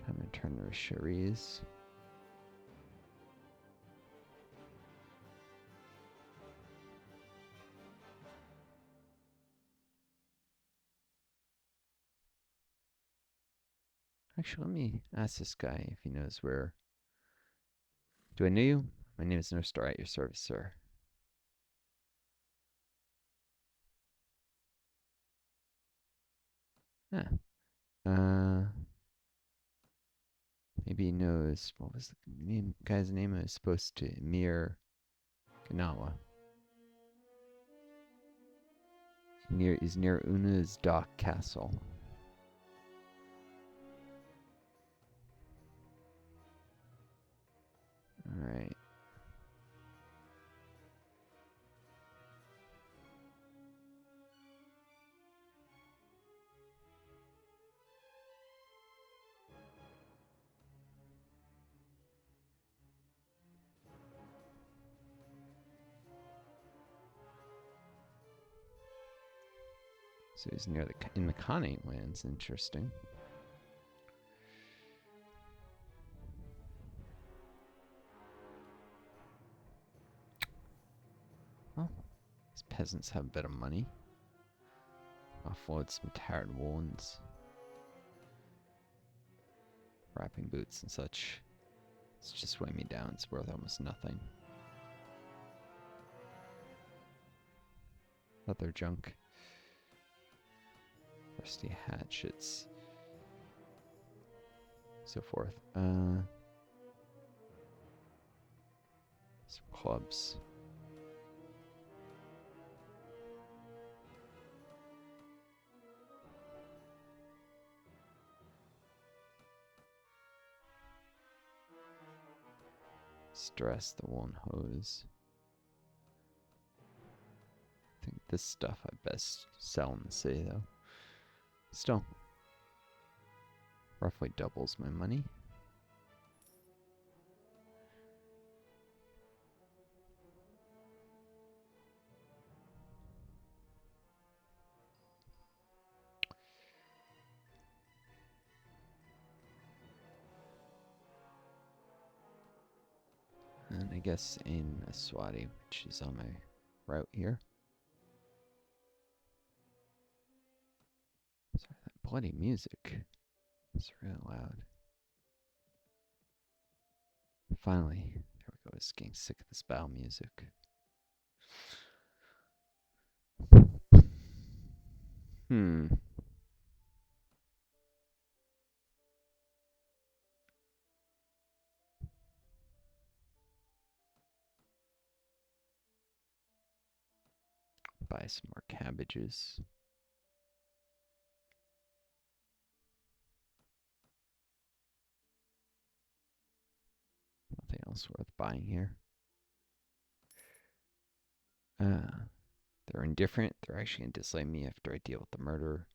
Time to turn to Cherise. Actually, let me ask this guy if he knows where. Do I know you? My name is Northstar at your service, sir. Yeah. Maybe he knows. What was the guy's name? It was supposed to Mir Ganawa. He's near Una's Dock Castle. Alright. So he's near in the Khanate lands. Interesting. Well, peasants have a bit of money. Offload some tired wounds. Wrapping boots and such. It's just weighing me down. It's worth almost nothing. Other junk. Rusty hatchets. So forth. Some clubs. Stress the woolen hose. I think this stuff I best sell in the city though. Still. Roughly doubles my money. And I guess in Aswati, which is on my route here. Sorry, that bloody music. It's really loud. Finally, there we go. I was getting sick of this battle music. Buy some more cabbages. Nothing else worth buying here. They're indifferent. They're actually going to dislike me after I deal with the murder.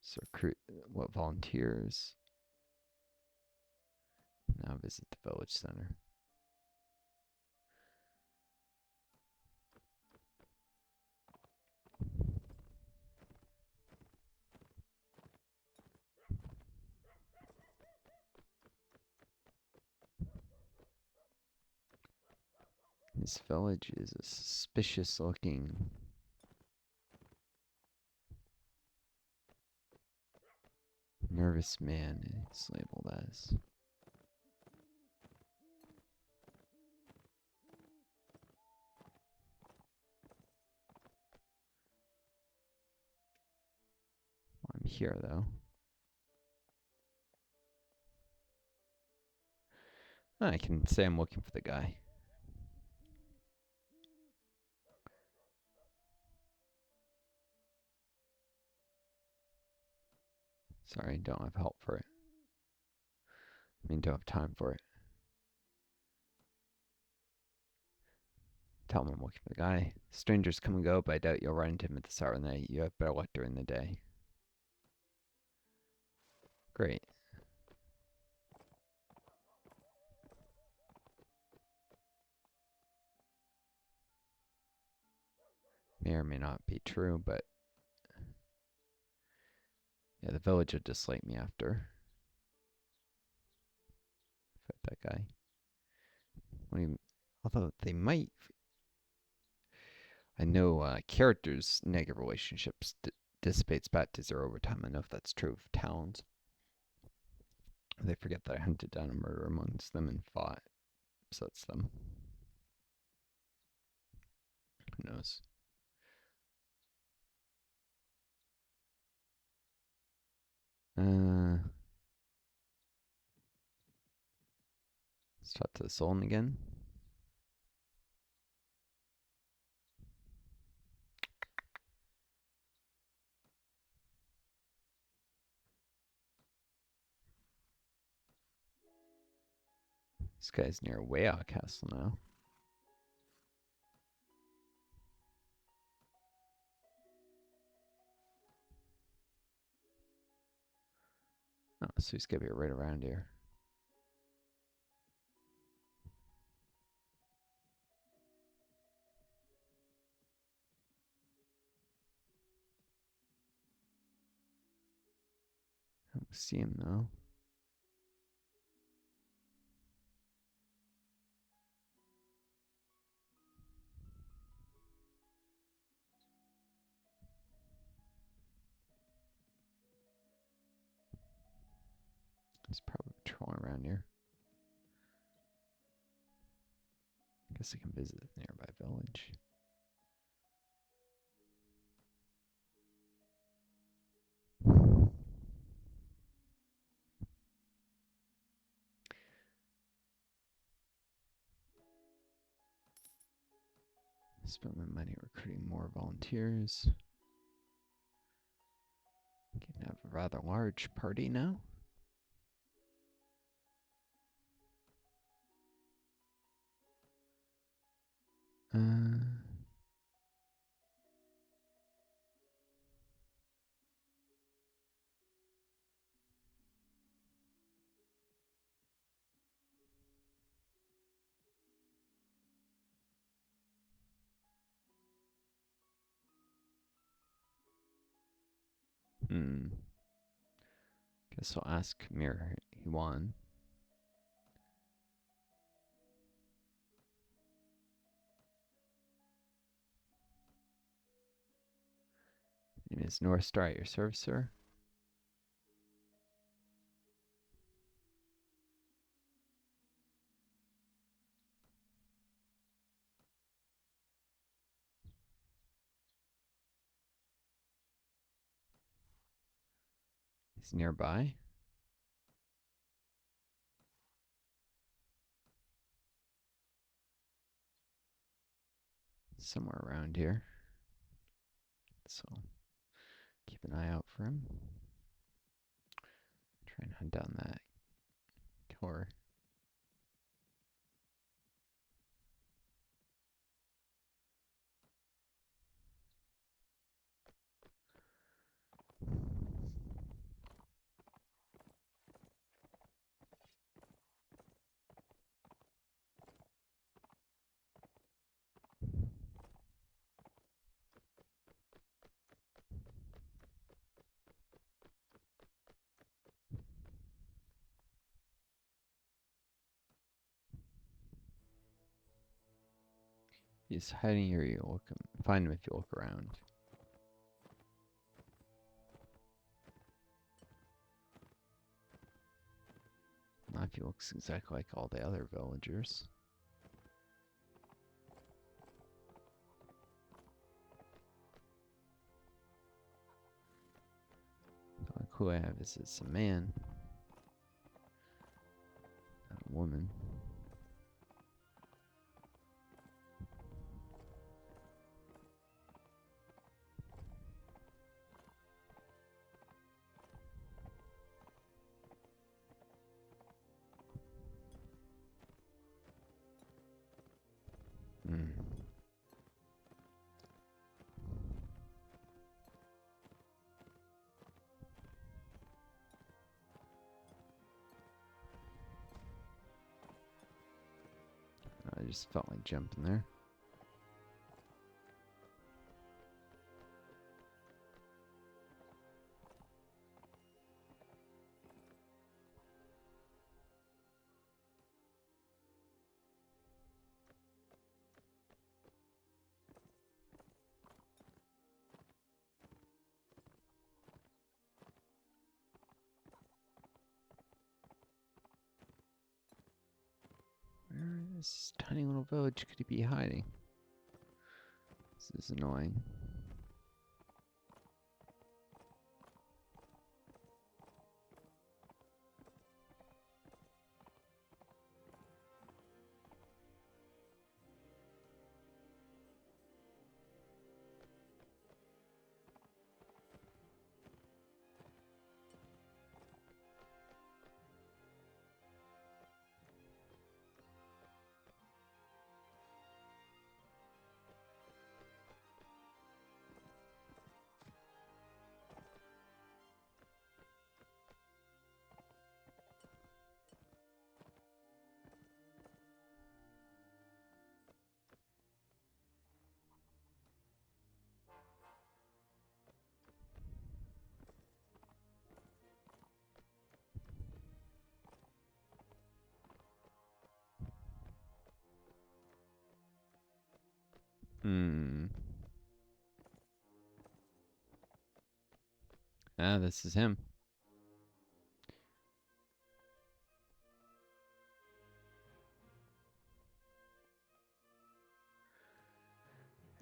So recruit what volunteers. Now visit the village center. This village is a suspicious looking nervous man, it's labeled as. I'm here though. I can say I'm looking for the guy. Sorry, don't have help for it. I mean, don't have time for it. Tell him I'm looking for the guy. Strangers come and go, but I doubt you'll run into him at this hour of the night. You have better luck during the day. Great. May or may not be true, but yeah, the village will dislike me after. Fight that guy. Although they might. I know characters' negative relationships dissipates back to zero over time. I know if that's true of towns. They forget that I hunted down a murder amongst them and fought. Upsets them. Who knows? Let's talk to the Sultan again. This guy's near Wayao Castle now. Oh, so he's gotta be right around here. I don't see him though. He's probably patrolling around here. Guess I can visit the nearby village. Spend my money recruiting more volunteers. Can have a rather large party now. Guess I'll ask Mir Iwan. My name is Northstar at your service, sir. He's nearby. Somewhere around here. So keep an eye out for him. Try and hunt down that killer. He's hiding here. You look him. Find him if you look around. Not if he looks exactly like all the other villagers. The only clue I have is it's a man, not a woman. I just felt like jumping there. Where in this tiny little village could he be hiding? This is annoying. Ah, this is him.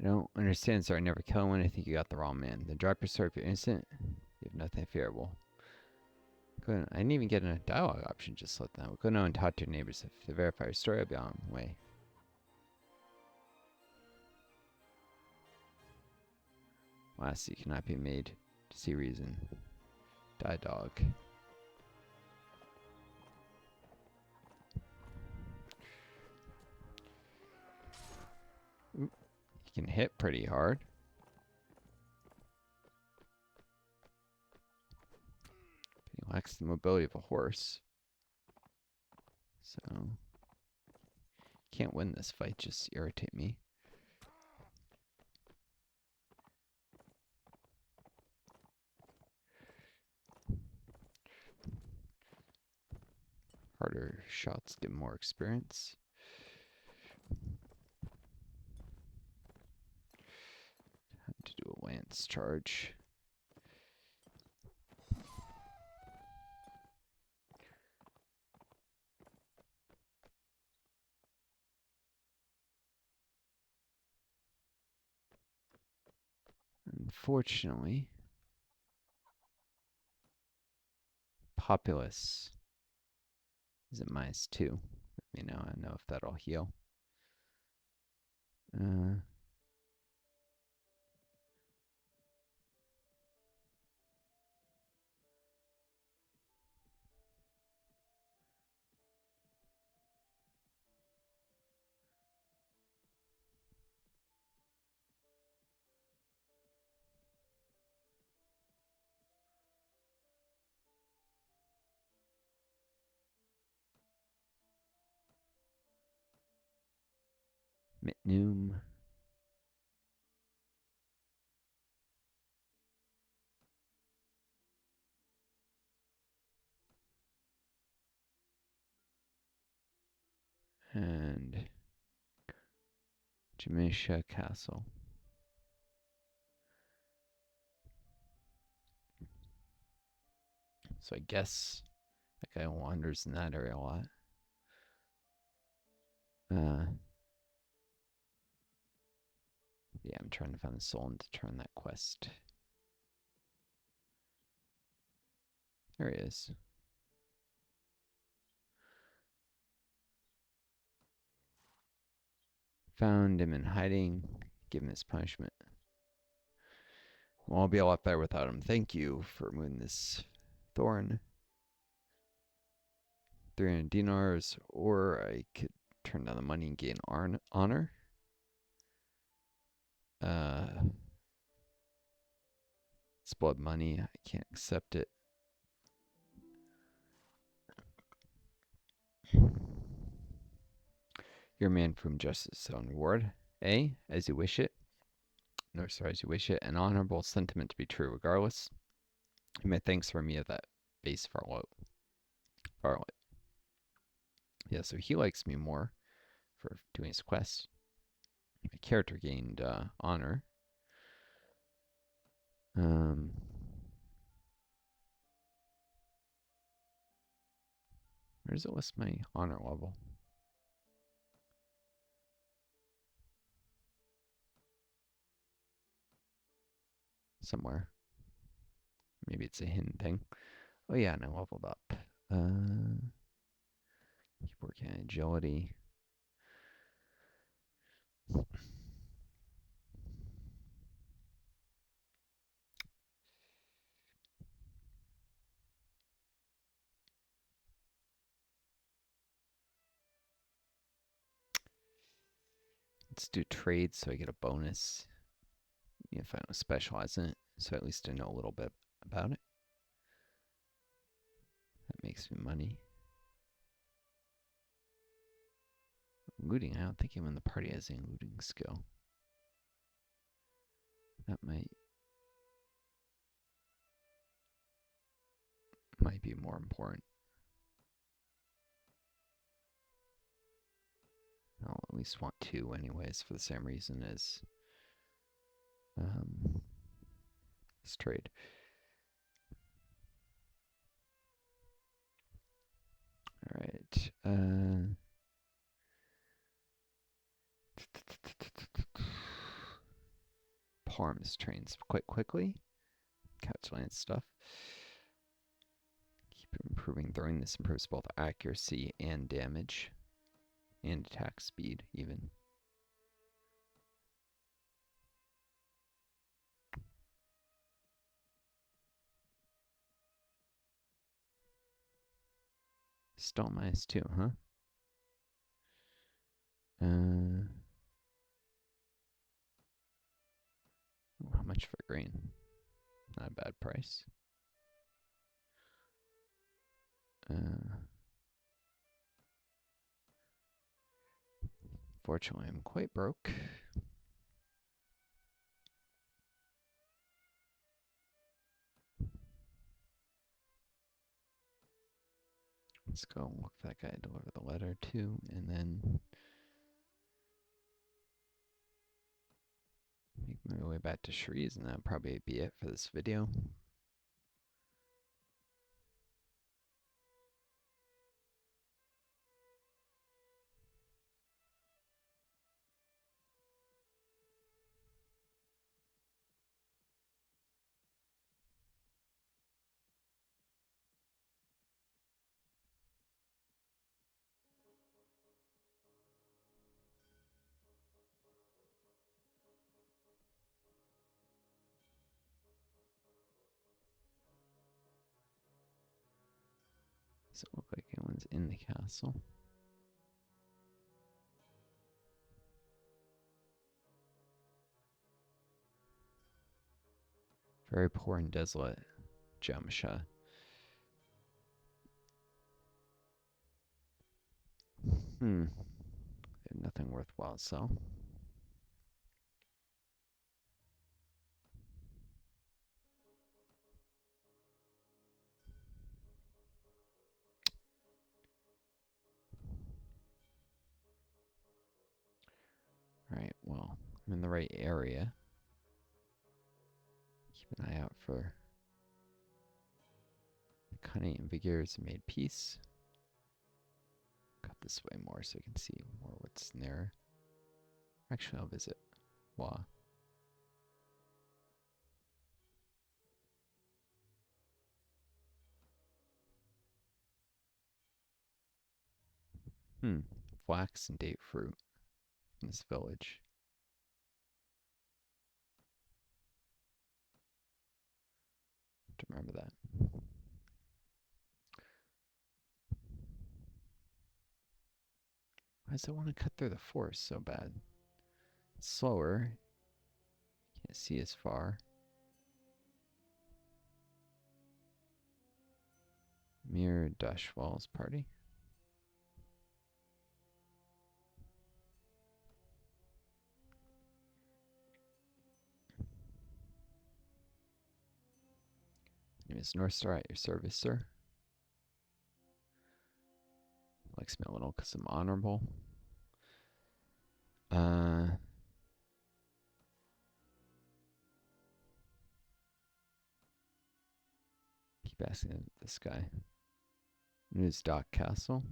I don't understand, sir. I never kill anyone. I think you got the wrong man. Then drop your sword if you're innocent. You have nothing fearable. Good. I didn't even get a dialogue option. Just let them. Go now and talk to your neighbors. If they verify your story, I'll be on my way. Lassie cannot be made to see reason. Die, dog. Ooh, he can hit pretty hard. But he lacks the mobility of a horse. So, can't win this fight. Just irritate me. Harder shots get more experience. Time to do a lance charge. Unfortunately, Populous is at -2. Let me know. I know if that'll heal. Mitnum. And Jamisha Castle. So I guess that guy wanders in that area a lot. Yeah, I'm trying to find the soul and to turn that quest. There he is. Found him in hiding. Give him his punishment. Well, I'll be a lot better without him. Thank you for removing this thorn. 300 dinars, or I could turn down the money and gain honor. It's blood money. I can't accept it. You're a man from justice on reward. A, as you wish it. Northstar, as you wish it. An honorable sentiment to be true regardless. My thanks for me of that base Varlet. Yeah, so he likes me more for doing his quest. My character gained honor. Where does it list my honor level? Somewhere. Maybe it's a hidden thing. Oh yeah, and I leveled up. Keep working on agility. Let's do trades so I get a bonus if I don't specialize in it. So at least I know a little bit about it. That makes me money. Looting, I don't think anyone in the party has any looting skill. That might be more important. I'll at least want 2 anyways for the same reason as this trade. All right. performs trains quite quickly. Couch land stuff. Keep improving throwing. This improves both accuracy and damage. And attack speed, even. Still -2, huh? How much for grain? Not a bad price. Fortunately, I'm quite broke. Let's go look that guy deliver the letter to, and then make my way back to Shrees, and that'll probably be it for this video. Does it look like anyone's in the castle? Very poor and desolate, Jamsha. Nothing worthwhile to sell. Alright, well, I'm in the right area. Keep an eye out for the cunning and vigorous made peace. Cut this way more so I can see more what's near. Actually, I'll visit Wa. Flax and date fruit in this village. To remember that. Why does it want to cut through the forest so bad? It's slower. Can't see as far. Mirror Dashwall's party. My name is Northstar at your service, sir. Likes me a little because I'm honorable. Keep asking this guy. News Dock Castle.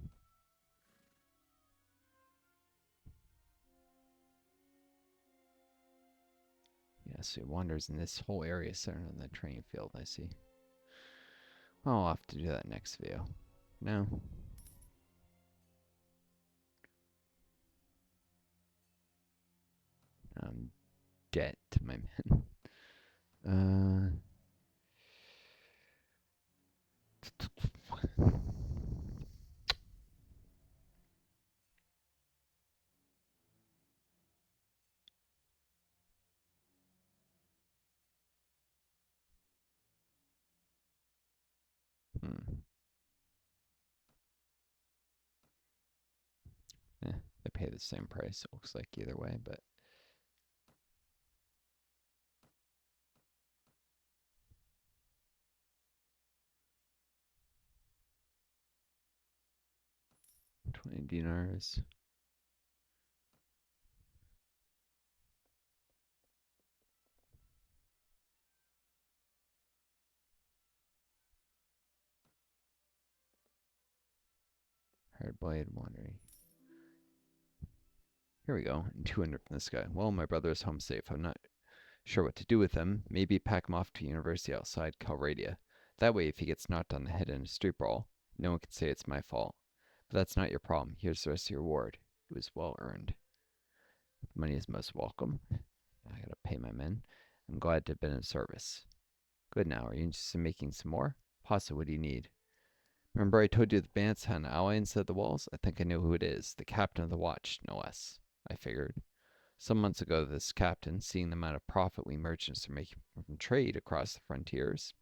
Yeah, so he wanders in this whole area centered on the training field, I see. Well, I'll have to do that next video. No. Debt to my men. They pay the same price, it looks like, either way, but $20 dinars. Hard blade wandering. Here we go. And 200 from this guy. Well, my brother is home safe. I'm not sure what to do with him. Maybe pack him off to a university outside Calradia. That way, if he gets knocked on the head in a street brawl, no one can say it's my fault. But that's not your problem. Here's the rest of your reward. It was well earned. The money is most welcome. I gotta pay my men. I'm glad to have been of service. Good now. Are you interested in making some more? Pasta, what do you need? Remember I told you the bandits had an ally inside the walls? I think I know who it is. The captain of the watch, no less. I figured. Some months ago, this captain, seeing the amount of profit we merchants are making from trade across the frontiers,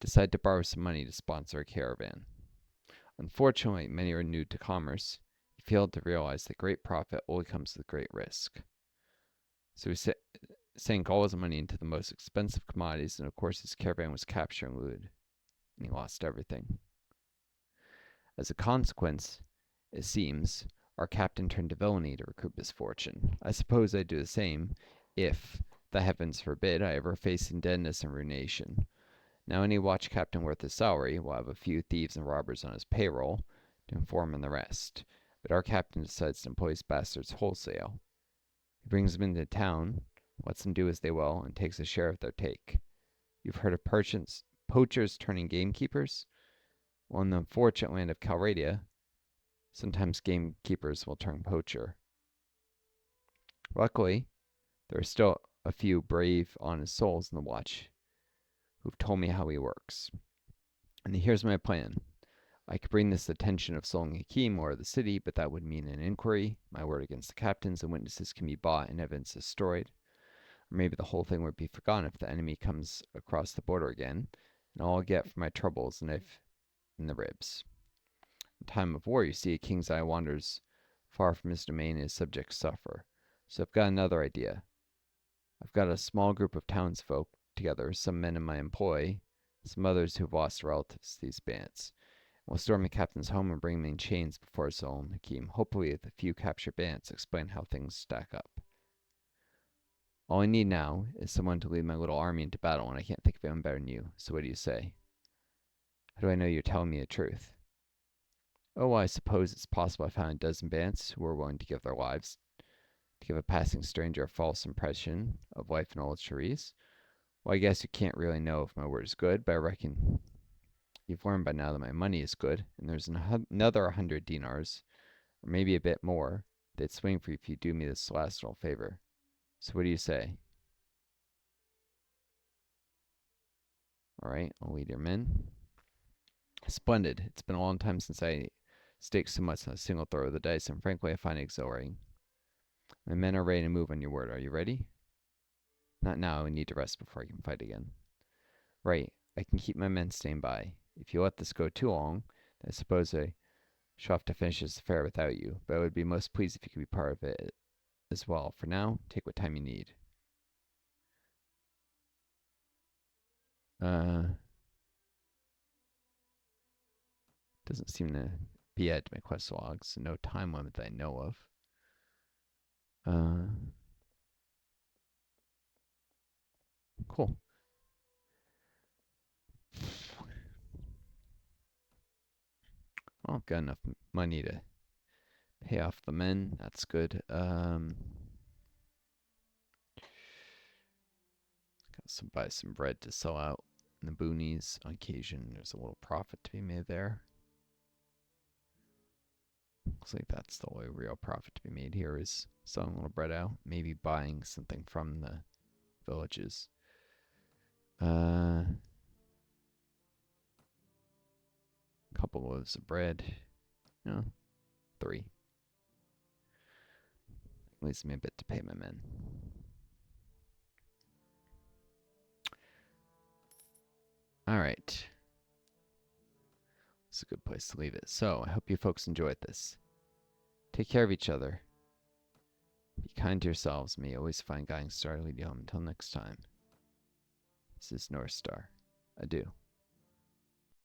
decided to borrow some money to sponsor a caravan. Unfortunately, many are new to commerce. He failed to realize that great profit only comes with great risk. So he sank all his money into the most expensive commodities, and of course his caravan was captured and looted, and he lost everything. As a consequence, it seems, our captain turned to villainy to recoup his fortune. I suppose I'd do the same if, the heavens forbid, I ever face indebtedness and ruination. Now any watch captain worth his salary will have a few thieves and robbers on his payroll to inform on the rest. But our captain decides to employ his bastards wholesale. He brings them into town, lets them do as they will, and takes a share of their take. You've heard of poachers turning gamekeepers? Well, in the unfortunate land of Calradia, sometimes gamekeepers will turn poacher. Luckily, there are still a few brave, honest souls in the watch who've told me how he works. And here's my plan. I could bring this to the attention of Solon Hakim or the city, but that would mean an inquiry, my word against the captains, and witnesses can be bought and evidence destroyed. Or maybe the whole thing would be forgotten if the enemy comes across the border again, and all I'll get for my trouble is a knife in the ribs. In time of war, you see, a king's eye wanders far from his domain and his subjects suffer. So I've got another idea. I've got a small group of townsfolk together, some men in my employ, some others who've lost relatives to these bandits. We'll storm the captain's home and bring him in chains before Solon Hakim. Hopefully, with a few captured bandits, explain how things stack up. All I need now is someone to lead my little army into battle, and I can't think of anyone better than you. So what do you say? How do I know you're telling me the truth? Oh, well, I suppose it's possible I found a dozen bandits who are willing to give their lives to give a passing stranger a false impression of life in all its charades. Well, I guess you can't really know if my word is good, but I reckon you've learned by now that my money is good, and there's another 100 dinars, or maybe a bit more, they'd swing for you if you do me this last little favor. So what do you say? All right, I'll lead your men. Splendid. It's been a long time since I staked so much on a single throw of the dice, and frankly, I find it exhilarating. My men are ready to move on your word. Are you ready? Not now. I need to rest before I can fight again. Right. I can keep my men staying by. If you let this go too long, I suppose I shall have to finish this affair without you, but I would be most pleased if you could be part of it as well. For now, take what time you need. Doesn't seem to be added to my quest logs, so no time limit that I know of. Cool. Well, I've got enough money to pay off the men. That's good. Buy some bread to sell out in the boonies on occasion. There's a little profit to be made there. Looks like that's the only real profit to be made here is selling a little bread out. Maybe buying something from the villages. Couple loaves of bread. No, 3. Leaves me a bit to pay my men. All right. It's a good place to leave it. So, I hope you folks enjoyed this. Take care of each other. Be kind to yourselves. May you always find guiding star to lead you home. Until next time. This is Northstar. Adieu.